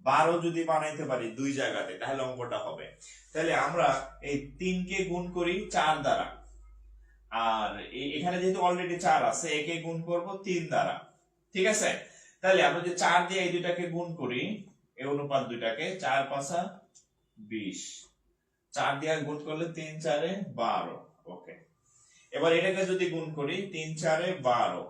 12 যদি বানাইতে পারি দুই জায়গাতে তাহলে অঙ্কটা হবে। তাহলে আমরা এই 3 কে গুণ করি 4 দ্বারা, আর এখানে যেহেতু অলরেডি 4 আছে একে গুণ করব 3 দ্বারা, ঠিক আছে? তাহলে আমরা যে 4 দিয়ে এই দুইটাকে গুণ করি, এই অনুপাত দুইটাকে, 4 5 20, 4 দিয়ে গুণ করলে 3 4 12। ওকে এবার এটাকে যদি গুণ করি 3 4 12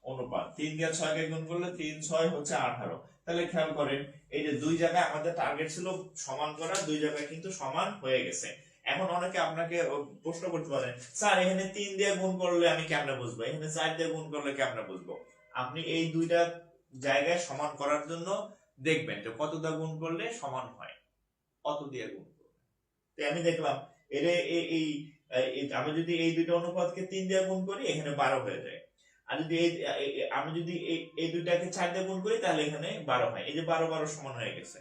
অনুপাত 3 দিয়ে 6 কে গুণ করলে 3 6 হচ্ছে 18। তাহলে খেয়াল করেন এই যে দুই জায়গায় আমাদের টার্গেট ছিল সমান করা, দুই জায়গায় কিন্তু সমান হয়ে গেছে। এখন অনেকে আপনাকে প্রশ্ন করতে পারেন, স্যার এখানে 3 দিয়ে গুণ করলে আমি কেমনে বুঝবো, এখানে 4 দিয়ে গুণ করলে কেমনে বুঝবো? আপনি এই দুইটা জায়গায় সমান করার জন্য দেখবেন যে কত দিয়ে গুণ করলে সমান হয়, কত দিয়ে গুণ করলে। তো আমি দেখলাম এর এই আমি যদি এই দুইটা অনুপাতকে 3 দিয়ে গুণ করি এখানে 12 হয়ে যায়, আর যদি আমি যদি এই দুইটাকে 4 দিয়ে গুণ করি তাহলে এখানে 12 হয়। এই যে 12 12 সমান হয়ে গেছে,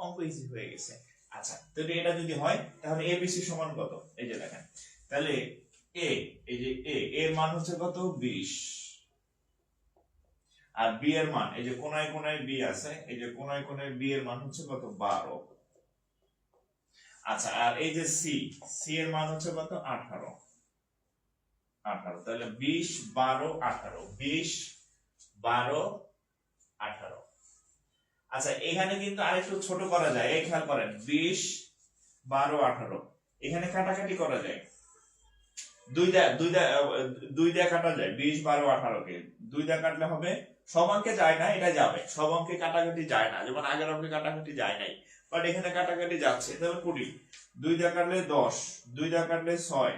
অঙ্ক ইজি হয়ে গেছে। আচ্ছা তো এটা যদি হয় তাহলে এবিসি সমান কত? এই যে দেখেন, তাহলে এ এই যে এ এর মান হচ্ছে কত? 20। আর বি এর মান এই যে কোনায় কোনায় বি আছে, এই যে কোনায় কোনায় বি এর মান হচ্ছে কত 12। আচ্ছা আর এই যে সি, সি এর মান হচ্ছে কত 18। তাহলে 20 12 18, 20 12 18। আচ্ছা এখানে কিন্তু আরেকটু ছোট করা যায়, এই খেয়াল করেন 20 12 18 এখানে কাটাকাটি করা যায়, দুই দিয়ে কাটা যায় 20 12 18 কে দুই দিয়ে কাটলে হবে, সব অঙ্কে যায় না, এটা যাবে, সব অঙ্কে কাটাকাটি যায় না, যেমন আগের অঙ্কে কাটাকাটি যায় নাই, বাট এখানে কাটাকাটি যাচ্ছে। তাহলে 20 দুই দিয়ে কাটলে 10, দুই দিয়ে কাটলে 6,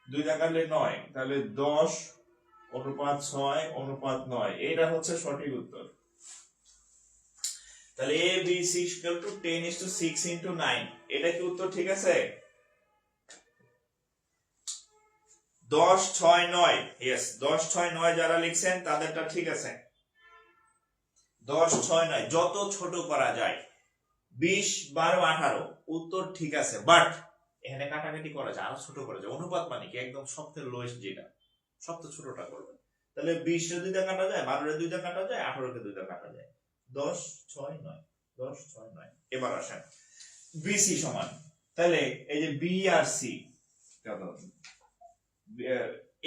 দুই দিয়ে কাটলে 9, তাহলে 10 অনুপাত 6 অনুপাত 9 এটা হচ্ছে সঠিক উত্তর। তাহলে A B C equal to 10:6 into 9 এটা কি উত্তর? ঠিক আছে 10 6 9, यस 10 6 9 যারা লিখছেন তাদেরটা ঠিক আছে। 10 6 9 যত ছোট করা যায়, 20 12 18 উত্তর ঠিক আছে, বাট এখানে কাটাকাটি করা যায়, আরো ছোট করা যায়। অনুপাত মানে কি একদম সবথেকে লোয়েস্ট যেটা, সবথেকে ছোটটা করবে। তাহলে 20 এর দুইটা কাটা যায়, 12 এর দুইটা কাটা যায়, 18 কে দুইটা কাটা যায়। 10 6 9 10 6 9। এবার আসেন বিসি সমান, তাহলে এই যে বি আর সি কত,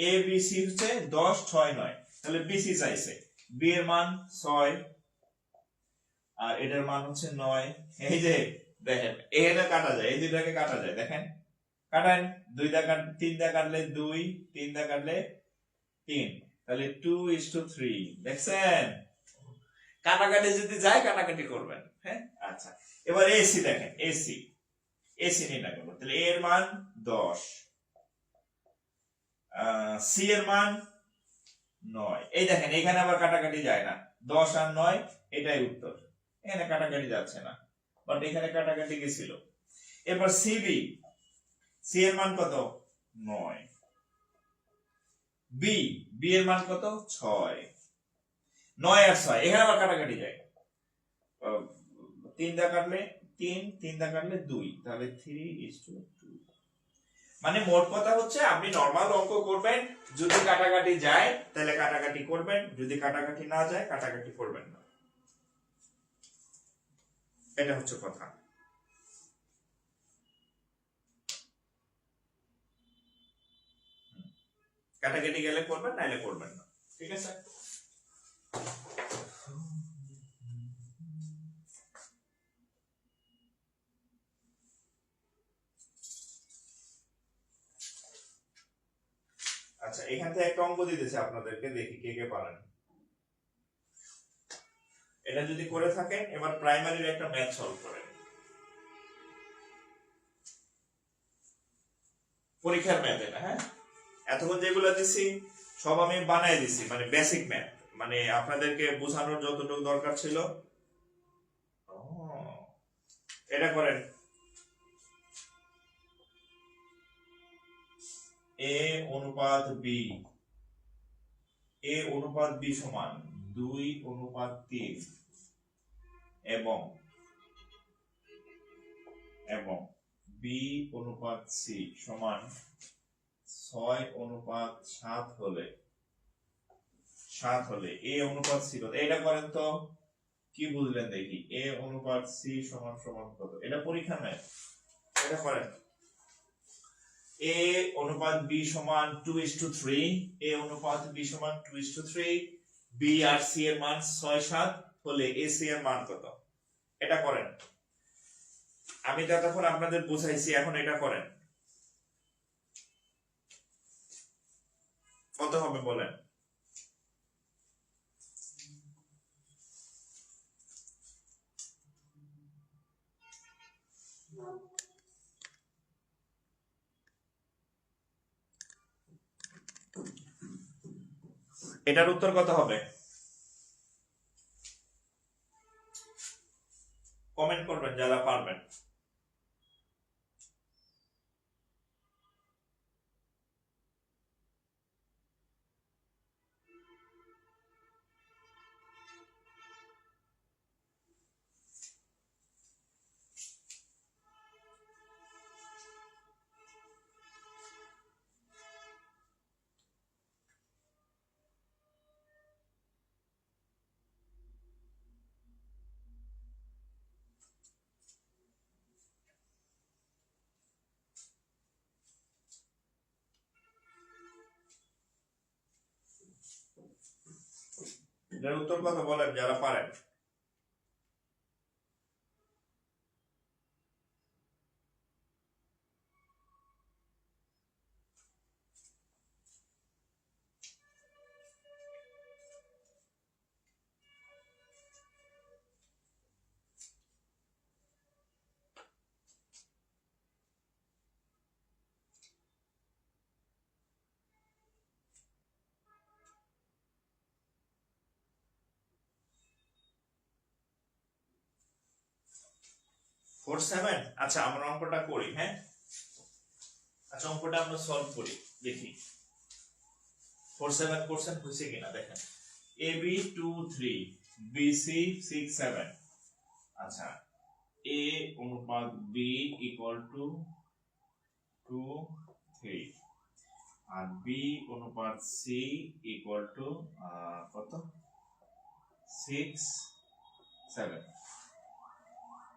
এ বি সি হচ্ছে 10 6 9, তাহলে বিসি চাইছে, বি এর মান 6 আর এটার মান হচ্ছে 9। এই যে দেখেন এটা কাটা যায়, এই দুইটাকে কাটা যায়, দেখেন কাটেন, দুই দা কাট 3 দা কাটলে 2, 3 দা কাটলে 3, তাহলে 2:3 দেখছেন, কাটাকাটি যদি যায় কাটাকাটি করবেন। হ্যাঁ আচ্ছা এবার এসি দেখেন, এসি নির্ণয় করবো, তাহলে এ এর মান 10, সি এর মান 9। এই দেখেন এখানে আবার কাটাকাটি যায় না, 10 আর 9 এটাই উত্তর, এখানে কাটাকাটি যাচ্ছে না, বাট এখানে কাটাকাটি গেছিল। এবার সিবি, সি এর মান কত 9, বি এর মান কত 6, 9 আর 6 এখানে আবার কাটাকাটি যায়, 3 দা কাটলে 3, 3 দা কাটলে 2, তাহলে 3:2। মানে মোট কথা হচ্ছে আপনি নরমাল অঙ্ক করবেন, যদি কাটাকাটি যায় তাহলে কাটাকাটি করবেন, যদি কাটাকাটি না যায় কাটাকাটি করবেন না, এটা হচ্ছে কথা। কাটাকাটি গেলে করবেন, নাইলে করবেন না, ঠিক আছে। আচ্ছা এখান থেকে একটা অঙ্ক দিতেছে আপনাদেরকে, দেখি কে কে পারেন। এটা যদি করে থাকেন এবার প্রাইমারির একটা ম্যাথ সলভ করেন, পরীক্ষার ম্যাথ এটা। হ্যাঁ এতক্ষণ যেগুলো দিছি সব আমি বানাই দিছি, মানে বেসিক ম্যাথ, মানে আপনাদেরকে বোঝানোর যতটুকু দরকার ছিল। এটা করেন, এ অনুপাত বি, এ অনুপাত বি সমান 2:3 এবং বি অনুপাত সি সমান 6:7 হলে এ অনুপাত সি কত? এটা করেন তো, কি বুঝলেন দেখি, এ অনুপাত সি সমান সমান কত? এটা পরীক্ষা ম্যাথ, এটা করেন। এ অনুপাত বি সমান 2:3, এ অনুপাত বি সমান 2:3, বি আর সি এর মান 6-7 হলে এ সি এর মান কত? এটা করেন। আমি ততক্ষণ আপনাদের বুঝাইছি, এখন এটা করেন, কত হবে বলেন? এটার উত্তর কত হবে? কমেন্ট করবেন যারা পারবেন। এটার উত্তর কত বলেন যারা পারেন? Four seven. আচ্ছা আমরা অঙ্কটা করি, হ্যাঁ। আচ্ছা অঙ্কটা আমরা সলভ করি, দেখি 4 7 কোশ্চেন হয়েছে কিনা দেখেন। AB 2 3, BC 6 7। আচ্ছা A অনুপাত B ইকুয়াল টু 2 3 আর B অনুপাত C ইকুয়াল টু কত 6 7।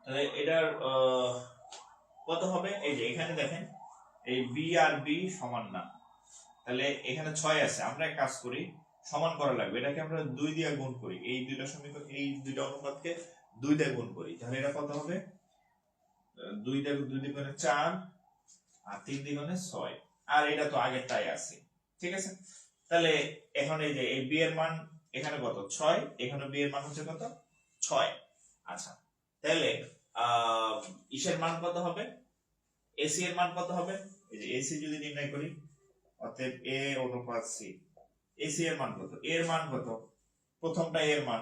তাহলে এটার কত হবে? এই যে এখানে দেখেন এই B আর B সমান না, তাহলে এখানে 6 আছে। আমরা এক কাজ করি, সমান করা লাগবে, এটাকে আমরা 2 দিয়ে গুণ করি। এই দুইটা সমীকরণ, এই দুইটা অনুপাতকে 2 দিয়ে গুণ করি, তাহলে এটা কত হবে? 2 দ্বিগুণে 4 আর 3 দ্বিগুণে 6। আর এটা তো আগেরটাই আছে, ঠিক আছে। তাহলে এখন এই যে এই b এর মান এখানে কত 6, এখানে b এর মান হচ্ছে কত 6। আচ্ছা তাহলে ইসের মান কত হবে? এসি এর মান কত হবে? এই যে এসি যদি নির্ণয় করি, অতএব a অনুপাত c, এসি এর মান কত? এর মান কত? প্রথমটা এর মান।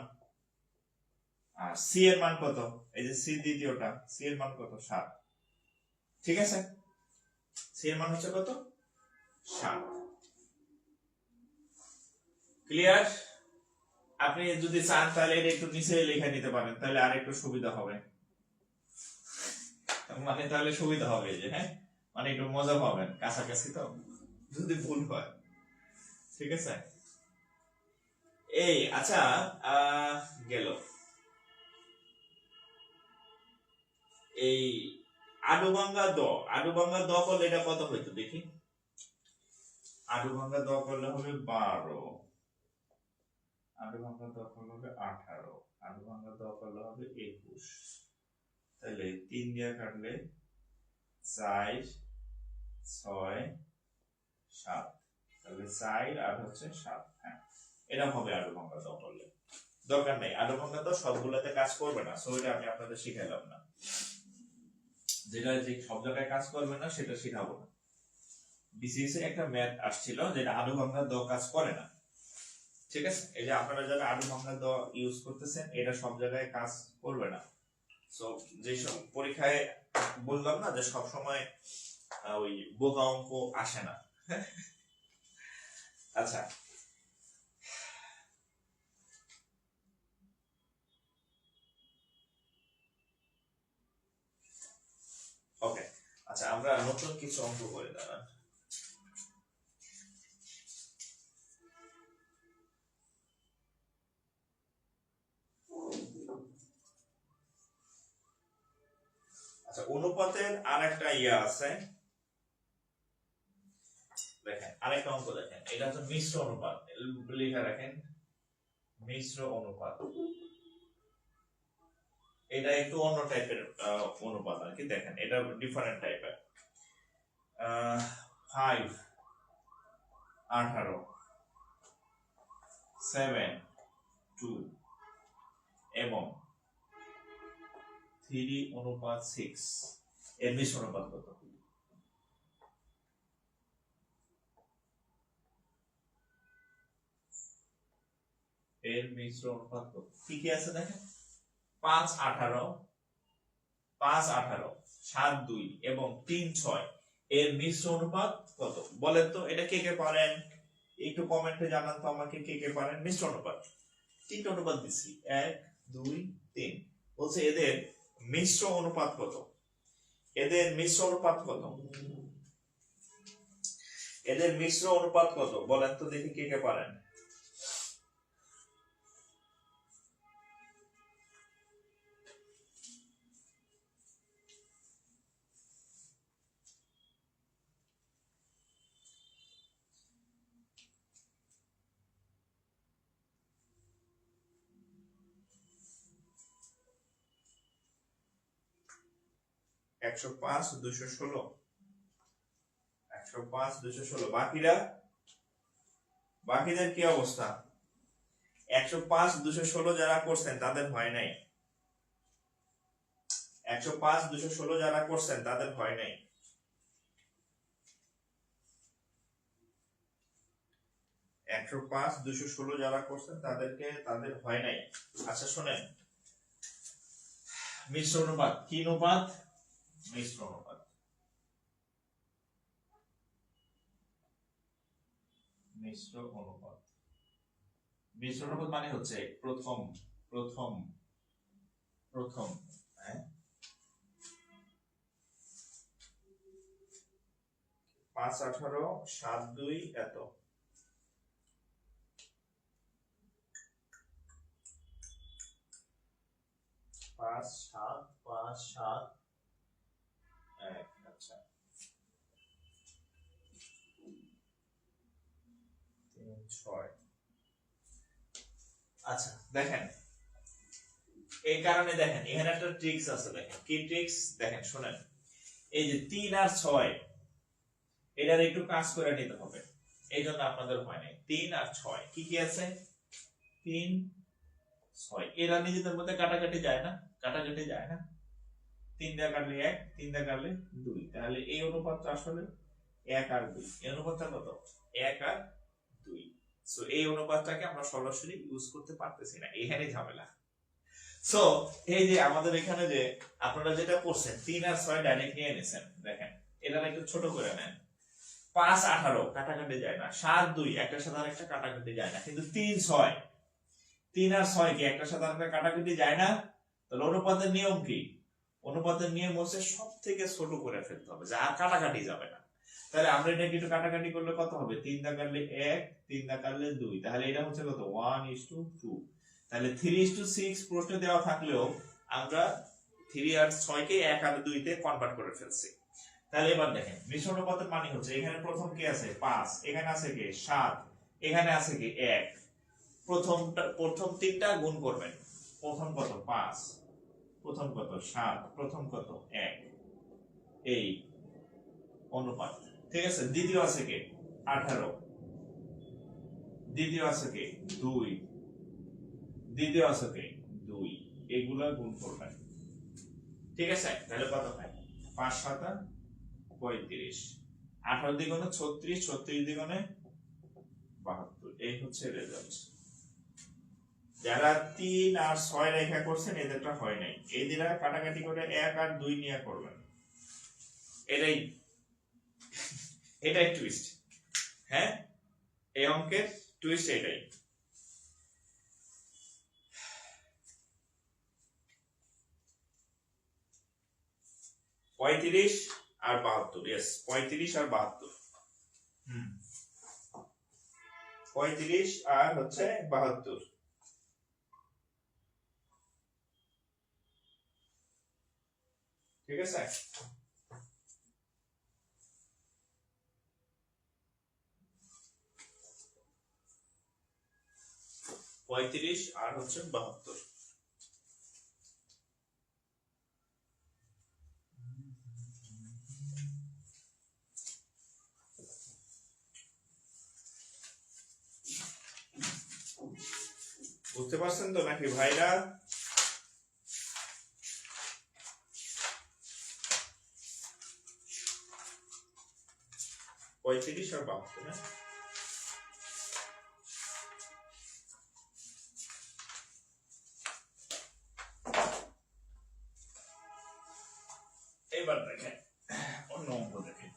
আর সি এর মান কত? এই যে সি দ্বিতীয়টা, সি এর মান কত 7, ঠিক আছে। সি এর মান হচ্ছে কত 7। ক্লিয়ার? আপনি যদি চান তাহলে এটা একটু নিচে লিখে নিতে পারেন, তাহলে আর একটু সুবিধা হবে, মানে তাহলে সুবিধা হবে যে, হ্যাঁ, মানে একটু মজা পাবেন, কাছাকাছি তো যদি ভুল হয়, ঠিক আছে। এই আচ্ছা গেল এই আডুভাঙ্গা দ, আডুভাঙ্গা দ করলে এটা কত হইতো দেখি। আডুভাঙ্গা দ করলে হবে 12, আডুভাঙ্গা দ করলে হবে 18, আডুভাঙ্গা দ করলে হবে 21। তাহলে 3 দিয়ে কাটলে 4 6 7, তাহলে 4 আর হচ্ছে 7। হ্যাঁ এটা হবে আডুভাঙ্গা দ করলে। দরকার নেই, আডুভাঙ্গা দ সবগুলোতে কাজ করবে না, সো এটা আমি আপনাদের শিখাইলাম না। যেটা যে সব জায়গায় কাজ করবে না সেটা শিখাবো না। বিসিএস এ একটা ম্যাথ আসছিল যেটা আডুভাঙ্গা দ কাজ করে না, ঠিক আছে। এই যে আপনারা যারা আডুভাঙ্গা দ ইউজ করতেছেন, এটা সব জায়গায় কাজ করবে না। সো যে সব পরীক্ষায় বললাম না যে সব সময় ওই বোকা অঙ্ক আসে না। আচ্ছা ওকে, আচ্ছা আমরা নতুন কিছু অঙ্ক করে দাঁড়ান। আচ্ছা অনুপাতের আরেকটা ইয়া আছে, দেখেন আরেকটা অঙ্ক দেখেন, এটা হচ্ছে মিশ্র অনুপাত, লিখে রাখেন মিশ্র অনুপাত। এটা একটু অন্য টাইপের অনুপাত আর কি, দেখেন এটা ডিফারেন্ট টাইপের। 5 18, 7 2 এবং 3 অনুপাত 6 এর মিশ্র অনুপাত কত? এর মিশ্র অনুপাত কত? কি কি আছে দেখেন, 5 18, 5 18 7 2 এবং 3 6 এর মিশ্র অনুপাত কত বলেন তো? এটা কে কে পারেন একটু কমেন্টে জানান তো আমাকে, কে কে পারেন মিশ্র অনুপাত। তিনটা অনুপাত দিচ্ছি, 1 2 3। বলছে এদের মিশ্র অনুপাত কত? এদের মিশ্র অনুপাত কত? এদের মিশ্র অনুপাত কত বলেন তো দেখি, কে কে পারেন। 105 216 105 216 বাকিদের কি অবস্থা? 105 216 যারা করছেন তাদের ভয় নাই। 105 216 যারা করছেন তাদের ভয় নাই। 105 216 যারা করছেন তাদের ভয় নাই। আচ্ছা শোনেন, মিশ্র অনুপাত কি অনুপাত? মিশ্র অনুপাত। মিশ্র অনুপাত। মিশ্র অনুপাত মানে হচ্ছে প্রথম প্রথম প্রথম হ্যাঁ 5 18 7 2 এত। পাঁচ সাত 1 আচ্ছা 3 6। আচ্ছা দেখেন, এই কারণে দেখেন এখানে একটা ট্রিক্স আছে। দেখেন কি ট্রিক্স, দেখেন শুনেন। এই যে 3 আর 6 এটার একটু কাজ করে নিতে হবে, এই জন্য আপনাদের ভয় নেই। 3 আর 6 কি কি আছে? 3 6 এরা নিজেদের মধ্যে কাটাকাটি যায় না? কাটাকাটি যায় না? 3 দিয়ে কাটলে 1, 3 দিয়ে কাটলে 2, তাহলে এই অনুপাতটা আসলে 1 আর 2। এই অনুপাতটা কত? 1 আর 2। সো এই অনুপাতটাকে আমরা সরাসরি ইউজ করতে পারতেছি না, এখানেই ঝামেলা। সো এই যে আমাদের এখানে যে আপনারা যেটা করছেন 3 আর 6 ডাইরেক্ট নিয়ে নিছেন, দেখেন এটা একটু ছোট করে নেন। 5 18 কাটাকাটি যায় না, 7 2 একটা সাথে আরেকটা কাটাকাটি যায় না, কিন্তু 3 6 3 আর 6 কি একটা সাথে আরেকটা কাটাকাটি যায় না? তাহলে অনুপাতের নিয়ম কি? অনুপাতের নিয়ম হচ্ছে সব থেকে ছোট করে ফেলতে হবে, যা আর কাটাকাটি যাবে না। তাহলে আমরা এটা একটু কাটাকাটি করলে কত হবে? 3 দা কাটলে 1, 3 দা কাটলে 2, তাহলে এটা হচ্ছে কত? 1:2। তাহলে 3:6 প্রশ্নে দেওয়া থাকলেও আমরা 3 আর 6 কে 1 আর 2 তে কনভার্ট করে ফেলছি। তাহলে এবার দেখেন মিশ্র অনুপাতের মানে হচ্ছে এখানে প্রথম কি আছে? 5, এখানে আছে কি 7, এখানে আছে কি 1। প্রথম তিনটা গুণ করবেন। প্রথম কত? 5, প্রথম কত? 7, প্রথম কত? 1। এই অনুপাত, ঠিক আছে। দ্বিতীয় আছে কি 18, দ্বিতীয় আছে কি 2, দ্বিতীয় আছে কি 2, এগুলা গুণ করবেন, ঠিক আছে। তাহলে কত হয়? 5 7 35, 18 দ্বিগুণে 36, 36 দ্বিগুণে 72। এই হচ্ছে রেজাল্ট। যারা 3 আর 6 রেখা করছেন এদেরটা হয় নাই, এই দিরা কাটাকাটি করে 1 আর 2 নিয়ে করবেন। এটাই টুইস্ট, হ্যাঁ এই অঙ্কের টুইস্ট এটাই। পঁয়ত্রিশ আর 72, ইয়েস 35 আর 72। 35 আর হচ্ছে 72, ঠিক আছে। পঁয়ত্রিশ আর হচ্ছে 72। বুঝতে পারছেন তো নাকি ভাইরা? পঁয়ত্রিশ আর 72, হ্যাঁ। এবার দেখেন অন্য অঙ্ক দেখেন।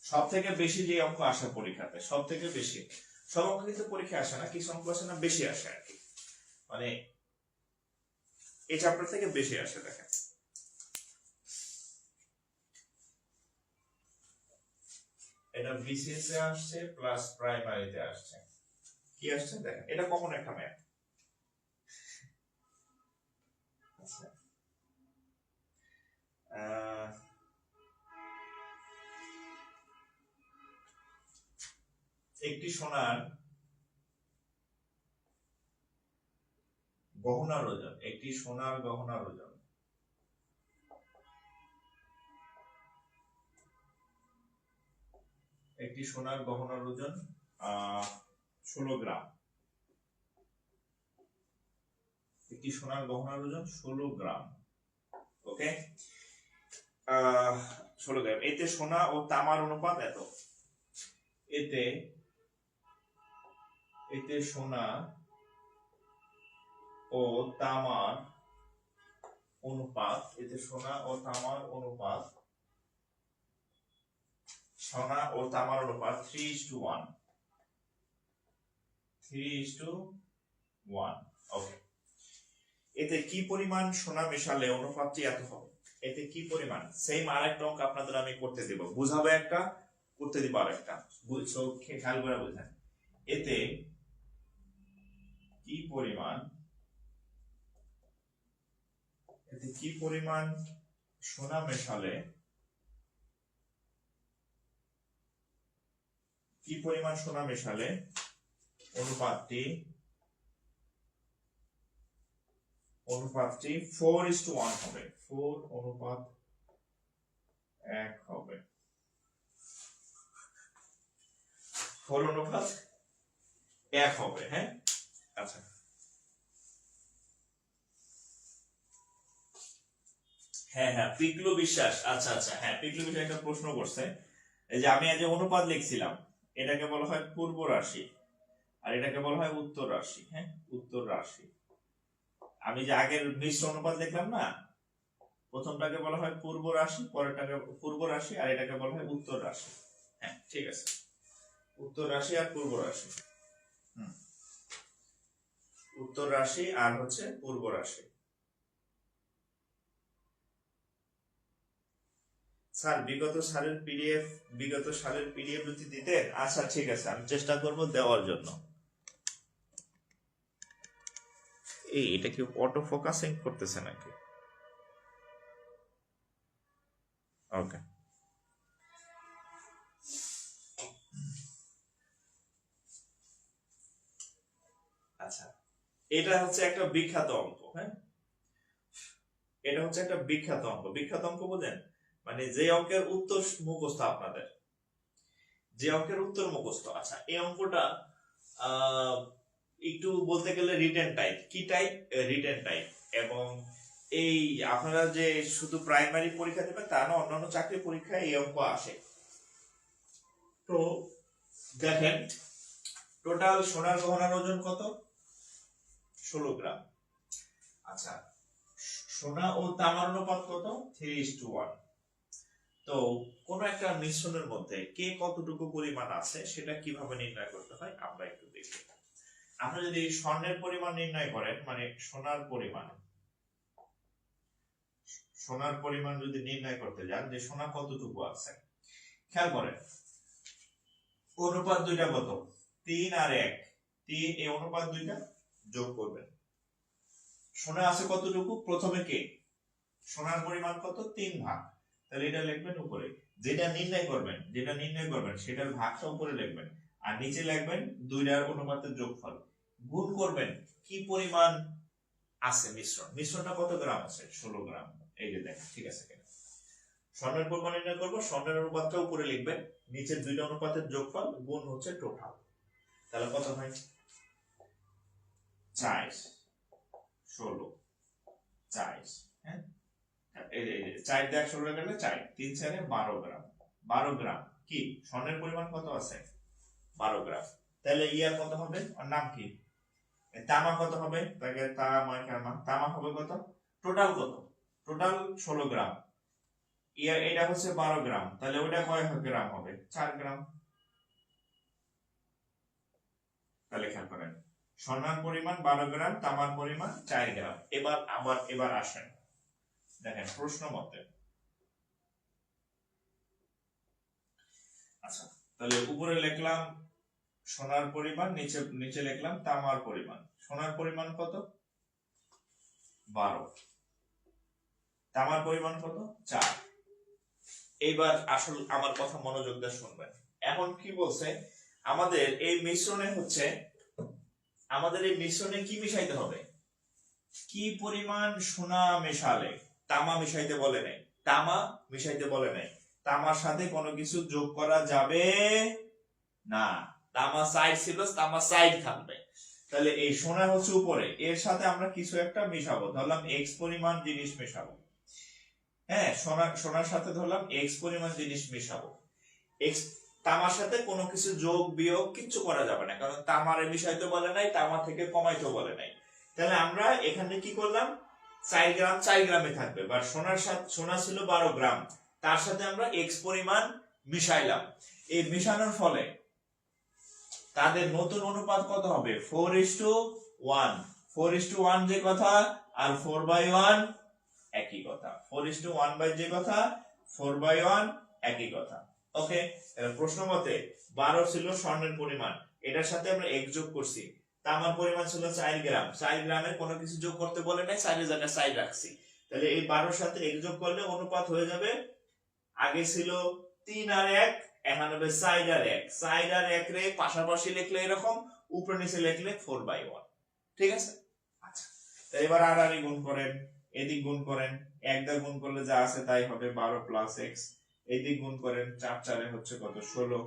সব থেকে বেশি যে অঙ্ক আসে পরীক্ষাতে, সব থেকে বেশি, সব অঙ্ক কিন্তু পরীক্ষা আসে না, কিছু অঙ্ক আসে না, বেশি আসে আর কি, মানে এই চ্যাপ্টার থেকে বেশি আসে। দেখেন এটা বিসিএস এ আসছে প্লাস প্রাইমারিতে আসছে। কি আসছে দেখেন, এটা কমন একটা ম্যাথ। আচ্ছা একটি সোনার গহনার ওজন, একটি সোনার গহনার ওজন একটি সোনার গহনার ওজন 16 গ্রাম। একটি সোনার গহনার ওজন 16 গ্রাম। ওকে, 16 গ্রাম। এতে সোনা ও তামার অনুপাত এত। এতে সোনা ও তামার অনুপাত, এতে সোনা ও তামার অনুপাত, সোনা ও তামার অনুপাত 3:1। 3:1। ওকে, এতে কি পরিমাণ সোনা মেশালে অনুপাতটি এত হবে? এতে কি পরিমাণ, সেম আরেকটা অঙ্ক আপনাদের আমি করতে দেব, বুঝাবো একটা, করতে দিব আরেকটা, বুঝছো? খেয়াল করে বুঝেন। এতে কি পরিমাণ, এতে কি পরিমাণ সোনা মেশালে, কি পরিমাণ সোনা মেশালে অনুপাতটি 4:1 হবে। 4:1 হবে। 4:1 হবে। হ্যাঁ, আচ্ছা। হ্যাঁ, পিকলু বিশ্বাস, আচ্ছা, হ্যাঁ, পিকলু বিশ্বাস একটা প্রশ্ন করছে, এই যে আমি আজ অনুপাত লিখছিলাম, এটাকে বলা হয় পূর্ব রাশি আর এটাকে বলা হয় উত্তর রাশি। হ্যাঁ, উত্তর রাশি। আমি যে আগের মিশ্র অনুপাত লিখলাম না, প্রথমটাকে বলা হয় পূর্ব রাশি, পরেরটাকে পূর্ব রাশি, আর এটাকে বলা হয় উত্তর রাশি। হ্যাঁ, ঠিক আছে, উত্তর রাশি আর পূর্ব রাশি। উত্তর রাশি আর হচ্ছে পূর্ব রাশি। স্যার বিগত সালের পিডিএফ যদি দিতেন। আচ্ছা, ঠিক আছে, আমি চেষ্টা করব দেওয়ার জন্য। এটা কি অটো ফোকাসিং করতেছে নাকি? ওকে, আচ্ছা, এটা হচ্ছে একটা বিখ্যাত অঙ্ক। হ্যাঁ, এটা হচ্ছে একটা বিখ্যাত অঙ্ক। বিখ্যাত অঙ্ক বোঝেন, মানে যে অঙ্কের উত্তর মুখস্থ আপনাদের, যে অঙ্কের উত্তর মুখস্থ। আচ্ছা, এই অঙ্কটা একটু বলতে গেলে রিটেন টাইপ। কি টাইপ? Written type. এবং এই আপনারা যে শুধু প্রাইমারি পরীক্ষা দেবেন তা না, অন্যান্য চাকরি পরীক্ষায় এই অঙ্ক আসে। তো দেখেন, টোটাল সোনার গহনার ওজন কত? 16 গ্রাম। আচ্ছা, সোনা ও তামার অনুপাত কত? 3:1। তো কোন একটা মিশ্রণের মধ্যে কে কতটুকু পরিমাণ আছে সেটা কিভাবে নির্ণয় করতে হয় আমরা একটু দেখি। আপনি যদি স্বর্ণের পরিমাণ নির্ণয় করেন, মানে সোনার পরিমাণ যদি নির্ণয় করতে যান যে সোনা কতটুকু আছে, খেয়াল করেন অনুপাত দুইটা কত? 3 আর 1। 3, এই অনুপাত দুইটা যোগ করবেন। সোনা আছে কতটুকু? প্রথমে কে, সোনার পরিমাণ কত? 3 ভাগ। তাহলে এটা লিখবেন উপরে, যেটা নির্ণয় করবেন সেটার ভাগটা উপরে লিখবেন, আর নিচে লিখবেন দুইটার অনুপাতের যোগফল। গুণ করবেন কি পরিমাণ আছে মিশ্রণটা কত গ্রাম আছে? 16 গ্রাম। এই যে দেখেন, ঠিক আছে কিনা? স্বর্ণের পরিমাণ নির্ণয় করবো, স্বর্ণের অনুপাতটা উপরে লিখবেন, নিচের দুইটা অনুপাতের যোগফল গুণ হচ্ছে টোটাল। তাহলে কত হয়? 4, 16, 4। হ্যাঁ, 4 দিয়ে 16 গেলে 4, 3 4 12 গ্রাম। 12 গ্রাম কি স্বর্ণের পরিমাণ কত আছে? 12 গ্রাম। তাহলে ইয়ার কত হবে? আর নাম কি? তামা কত হবে? তাকে তামা হবে কত? টোটাল কত? টোটাল 16 গ্রাম। ইয়ার এটা হচ্ছে 12 গ্রাম, তাহলে ওটা কয় গ্রাম হবে? 4 গ্রাম। তাহলে খেয়াল করেন, স্বর্ণের পরিমাণ 12 গ্রাম, তামার পরিমাণ 4 গ্রাম। এবার আসেন, দেখেন প্রশ্ন মতে। আচ্ছা, তাহলে উপরে লিখলাম সোনার পরিমাণ, নিচে লিখলাম তামার পরিমাণ। সোনার পরিমাণ কত? 12। তামার পরিমাণ কত? 4। এইবার আসল আমার কথা মনোযোগ দিয়ে শুনবেন। এখন কি বলছে? আমাদের এই মিশ্রণে কি মিশাইতে হবে? কি পরিমাণ সোনা মেশালে? তামা মিশাইতে বলে নাই, তামার সাথে কোনো কিছু যোগ করা যাবে না। তামা সাইড ছিল, তামা সাইড থাকবে। তাহলে এই সোনা হচ্ছে উপরে, এর সাথে আমরা কিছু একটা মিশাবো, ধরলাম এক্স পরিমাণ জিনিস মেশাবো। হ্যাঁ, সোনার সাথে ধরলাম এক্স পরিমাণ জিনিস মেশাবো। এক্স তামার সাথে কোনো কিছু যোগ বিয়োগ কিচ্ছু করা যাবে না, কারণ তামারে মিশাইতে বলে নাই, তামা থেকে কমাইতে বলে নাই। তাহলে আমরা এখানে কি করলাম, 4 গ্রাম 4 গ্রামে থাকবে, বা সোনা ছিল 12 গ্রাম, তার সাথে আমরা এক্স পরিমাণ মিশাইলাম। এই মিশানোর ফলে তাদের নতুন অনুপাত কত হবে, 4:1। 4:1 যে কথা, আর 4/1 একই কথা। 4:1 যে কথা, 4/1 একই কথা। ওকে, প্রশ্ন মতে 12 ছিল স্বর্ণের পরিমাণ, এটার সাথে আমরা এক যোগ করছি। তামার পরিমাণ ছিল 4 গ্রাম, 4 গ্রামের কোনো কিছু যোগ করতে বলে নাই, 4 এর জায়গায় 4 রাখছি। তাহলে এই 12 সাথে এক যোগ করলে অনুপাত হয়ে যাবে, আগে ছিল 3 আর 1, এখন হবে 4 আর 1। 4 আর 1 রে পাশাপাশি লিখলে এরকম, উপরে নিচে লিখলে 4/1। ঠিক আছে। আচ্ছা, এবার আর গুণ করেন, এদিক গুণ করেন, 1 দা গুণ করলে যা আছে তাই হবে, 12 প্লাস x। এদিক গুণ করেন, 4 4 হচ্ছে কত, 16,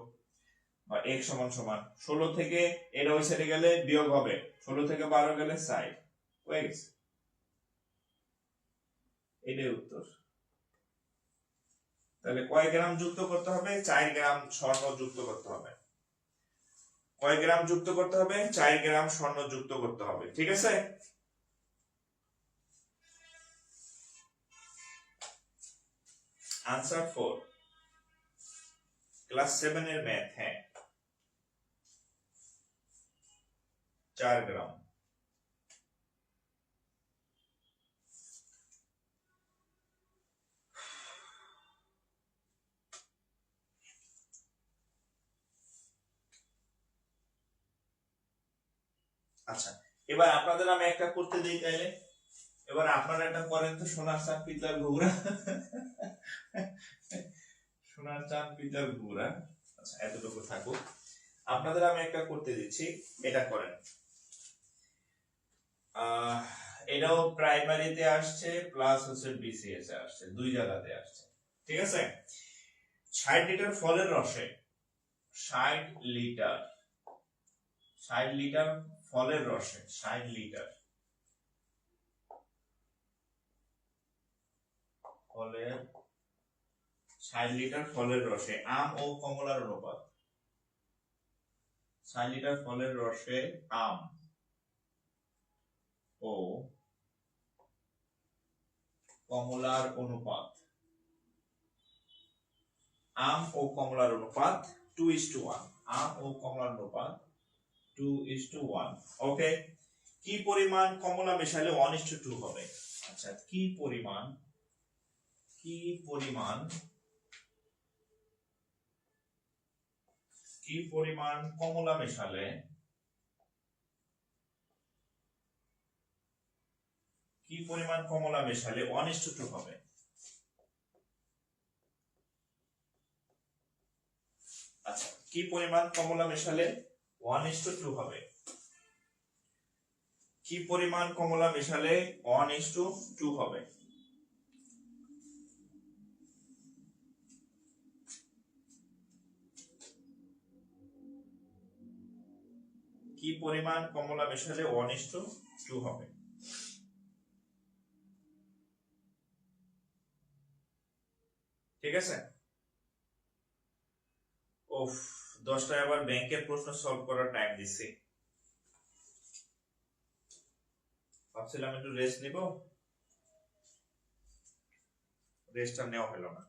বা x সমান সমান 16 থেকে এটা ওই সাইডে গেলে বিয়োগ হবে, 16 থেকে 12 গেলে 4 হয়ে গেছে। এটাই উত্তর। তাহলে কয় গ্রাম যুক্ত করতে হবে, 4 গ্রাম স্বর্ণ যুক্ত করতে হবে। কয় গ্রাম যুক্ত করতে হবে, 4 গ্রাম স্বর্ণ যুক্ত করতে হবে। ঠিক আছে। আনসার 4, ক্লাস 7 এর ম্যাথ। হ্যাঁ, 4 গ্রাম। আচ্ছা, এবার আপনাদের আমি একটা করতে দিই তাইলে। এবার আপনারা একটা করেন তো, সোনার চাঁদ পিতলার ঘুঘরা। সোনার চাঁদ পিতলার ঘুঘরা। আচ্ছা, এতটুকু থাকুক। আপনাদের আমি একটা করতে দিচ্ছি, এটা করেন। এটাও প্রাইমারিতে আসছে, প্লাস হচ্ছে বিসিএস এ আসছে, দুই জায়গাতে আসছে। ঠিক আছে। 60 লিটার ফলের রসে 60 লিটার 60 লিটার ফলের রসে 60 লিটার ফলের 60 লিটার ফলের রসে আম ও কমলার অনুপাত। 60 লিটার ফলের রসে আম ও কমলার অনুপাত। আম ও কমলার অনুপাত 2:1। আম ও কমলার অনুপাত 2:1। ওকে, কি পরিমাণ কমলা মেশালে 1:2 হবে? আচ্ছা, কি পরিমাণ কমলা মেশালে 1:2 হবে? আচ্ছা, কি পরিমাণ কমলা মেশালে 1:2 হবে? কি পরিমাণ কমলা মেশালে 1:2 হবে? কি পরিমাণ কমলা মেশালে 1:2 হবে? ঠিক আছে। ওফ, 10টায় আবার ব্যাংকের প্রশ্ন সলভ করার টাইম দিছি। ভাবছিলাম একটু রেস্ট নিব, রেস্ট আর নেওয়া হলো না।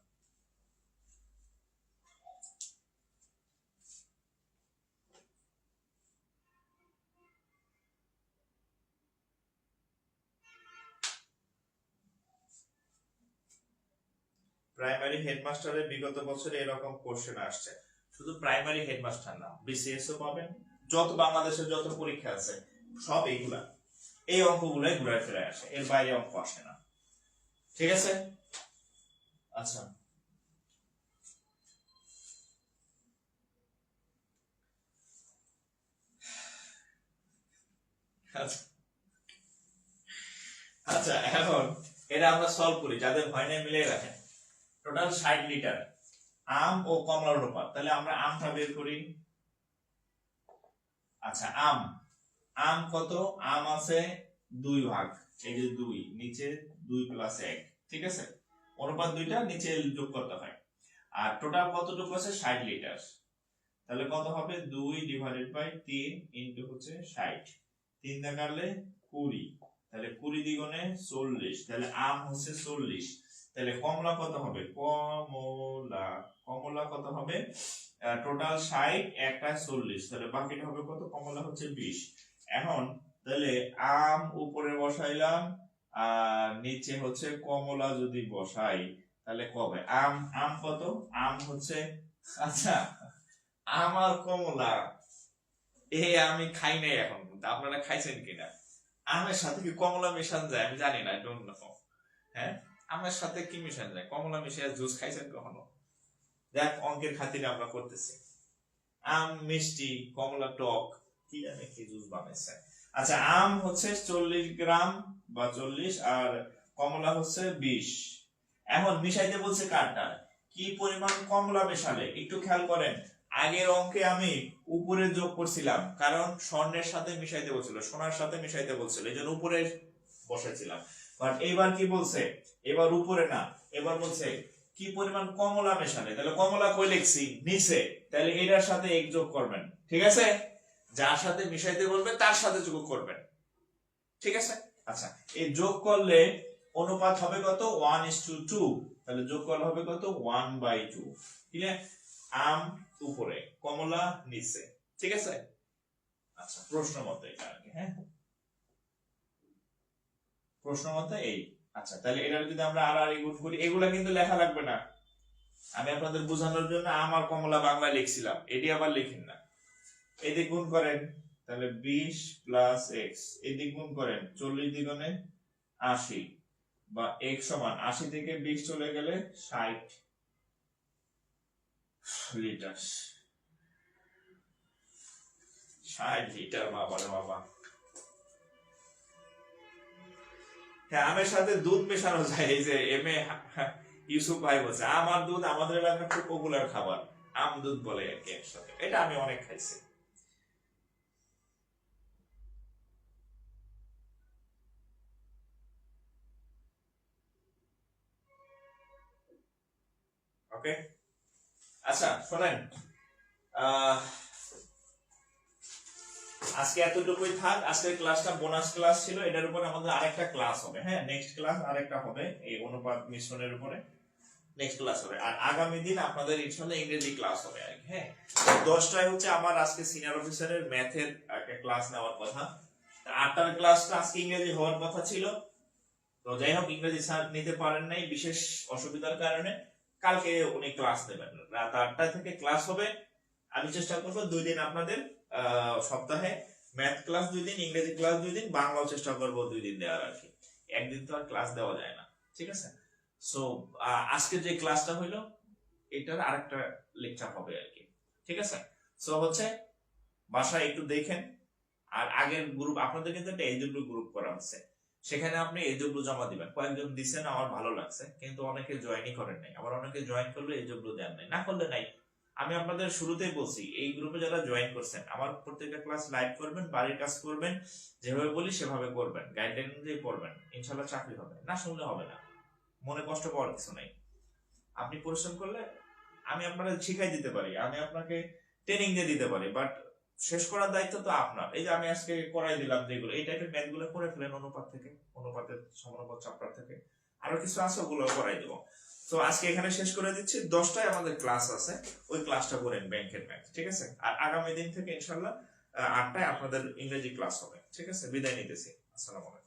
প্রাইমারি হেডমাস্টারের বিগত বছরে এরকম কোশ্চেন আসছে। শুধু প্রাইমারি হেডমাস্টার না, বিসিএস ও পাবেন, যত বাংলাদেশের যত পরীক্ষা আছে সব এইগুলা, এই অঙ্কগুলাই ঘুরে ফিরে আসে, এর বাইরে অঙ্ক আসে না। ঠিক আছে। আচ্ছা, আচ্ছা এখন এটা আমরা সলভ করি, যাদের হয় না মিলিয়ে রাখেন। টোটাল 60 লিটার, আম ও কমলার অনুপাত, তাহলে আমরা আমটা বের করি। আচ্ছা, আম আম কত? আম আছে 2 ভাগ, এই যে 2, নিচে 2 + 1, ঠিক আছে? অনুপাত দুইটা নিচে যোগ করতে হয়। আর টোটাল কতটুকু আছে? 60 লিটার। তাহলে কত হবে? 2/3 ইনটু হচ্ছে 60, 3 দিয়ে কাটলে 20, তাহলে 20 দ্বিগুণে 40, তাহলে আম হচ্ছে 40। তাহলে কমলা কত হবে? কমলা কত হবে? টোটাল 60, একটা 40, তাহলে বাকিটা হবে কত? কমলা হচ্ছে 20। এখন তাহলে আম উপরে বসাইলাম আর নিচে হচ্ছে কমলা যদি বসাই তাহলে কবে আম কত? আম হচ্ছে, আচ্ছা আমার কমলা আমি খাই নাই এখন, আপনারা খাইছেন কিনা? আমের সাথে কি কমলা মেশান যায়? আমি জানি না, ডোন্ট নো। হ্যাঁ, আমের সাথে কি মেশান যায়? কমলা মিশিয়ে জুস খাইছেন কখনো? দেখ, অঙ্কের খাতিরে আমরা করতেছি। আম মিষ্টি, কমলা টক, কি জানে কি জুস বানাইছে। আচ্ছা, আম হচ্ছে 40 গ্রাম বা 40, আর কমলা হচ্ছে 20। এখন মিশাইতে বলছে কারটা, কি পরিমাণ কমলা মেশালে একটু খেয়াল করেন। আগের অঙ্কে আমি উপরে যোগ করছিলাম, কারণ স্বর্ণের সাথে মিশাইতে বলছিল, সোনার সাথে মিশাইতে বলছিল, এই জন্য উপরে বসাইছিলাম। বাট এবার কি বলছে? এবার উপরে না, এবার বলছে কি পরিমাণ কমলা মেশালে। তাহলে কমলা কই লিখছি? নিচে, তাহলে এটার সাথে এক যোগ করবেন, ঠিক আছে? যার সাথে মিশাইতে বলবে তার সাথে যোগ করবেন, ঠিক আছে? আচ্ছা, এই যোগ করলে অনুপাত হবে কত? 1:2, তাহলে যোগ করলে হবে কত? 1/2, ঠিক আছে? আম উপরে, কমলা নিচে, ঠিক আছে? আচ্ছা, প্রশ্ন মতো এটা আর কি। হ্যাঁ, প্রশ্ন মতো এই। আচ্ছা, তাহলে এটা যদি আমরা আর গুণ করি, এগুলা কিন্তু লেখা লাগবে না, আমি আপনাদের বোঝানোর জন্য আমার কমলা বাংলা লিখছিলাম, এটি আবার লিখেন না। এদিক গুণ করেন, তাহলে 20 + x, এদিক গুণ করেন 40 দ্বিগুণে 80, বা x সমান 80 থেকে 20 চলে গেলে 60 লিটার। 60 লিটার, বাবা রে বাবা। হ্যাঁ, আমের সাথে দুধ মেশানো যায়, এই যে এম এ ইউসুফ ভাই বলছে আমার দুধ আমাদের এলাকার খুব পপুলার খাবার, আম দুধ বলে আর কি একসাথে, এটা আমি অনেক খাইছি। ওকে, আচ্ছা শোনেন, আজকে এতটুকুই থাক। আজকের ক্লাসটা বোনাস ক্লাস ছিল, এটার উপর আমাদের আরেকটা ক্লাস হবে। হ্যাঁ, নেক্সট ক্লাস আরেকটা হবে এই অনুপাত মিশ্রণের উপরে, নেক্সট ক্লাস হবে। আর আগামী দিন আপনাদের ইনশাআল্লাহ ইংরেজি ক্লাস হবে আর কি। হ্যাঁ, 10টায় হচ্ছে আমার আজকে সিনিয়র অফিসারের ম্যাথের একটা ক্লাস নেওয়ার কথা, 8টার ক্লাসটা আজকে ইংরেজি হওয়ার কথা ছিল। তো যাই হোক, ইংরেজি স্যার নিতে পারেন নাই বিশেষ অসুবিধার কারণে, কালকে উনি ক্লাস নেবেন, রাত 8টা থেকে ক্লাস হবে। আমি চেষ্টা করবো 2 দিন আপনাদের সপ্তাহে ম্যাথ ক্লাস 2 দিন, ইংরেজি ক্লাস 2 দিন, বাংলাও চেষ্টা করবো 2 দিন দেওয়ার আর কি। একদিন তো আর ক্লাস দেওয়া যায় না, ঠিক আছে? সো আজকে যে ক্লাসটা হইলো এটার আরেকটা লেকচার হবে আর কি, ঠিক আছে? সো হচ্ছে বাসায় একটু দেখেন। আর আগের গ্রুপ আপনাদের কিন্তু একটা এজেব্লু গ্রুপ করা হচ্ছে, সেখানে আপনি এজেব্লু জমা দিবেন। কয়েকজন দিচ্ছেন, আমার ভালো লাগছে, কিন্তু অনেকে জয়েনই করেন নাই। আবার অনেকে জয়েন করলে এজেব্লু দেন নাই, না করলে নাই। আমি আপনাদের শুরুতেই বলছি, এই গ্রুপে যারা জয়েন করছেন, আমার প্রত্যেকটা ক্লাস লাইভ করবেন, বাড়ির কাজ করবেন, যেভাবে বলি সেভাবে করবেন, গাইডলাইন অনুযায়ী করবেন, ইনশাল্লাহ চাকরি হবে। না শুনলে হবে না, মনে কষ্ট পাওয়ার কিছু নাই। আপনি পরিশ্রম করলে আমি আপনাকে শিখাই দিতে পারি, আমি আপনাকে ট্রেনিং দিয়ে দিতে পারি, বাট শেষ করার দায়িত্ব তো আপনার। এই যে আমি আজকে করাই দিলাম যেগুলো, এই টাইপের ম্যাথ গুলো করে ফেলেন অনুপাত থেকে, অনুপাতের সমানুপাত চ্যাপ্টার থেকে, আরো কিছু আছে ওগুলো করাই দেবো। তো আজকে এখানে শেষ করে দিচ্ছি। 10টায় আমাদের ক্লাস আছে, ওই ক্লাসটা করেন ব্যাংকের ম্যাথ, ঠিক আছে? আর আগামী দিন থেকে ইনশাল্লাহ 8টায় আপনাদের ইংরেজি ক্লাস হবে, ঠিক আছে? বিদায় নিতেছি, আসসালামু আলাইকুম।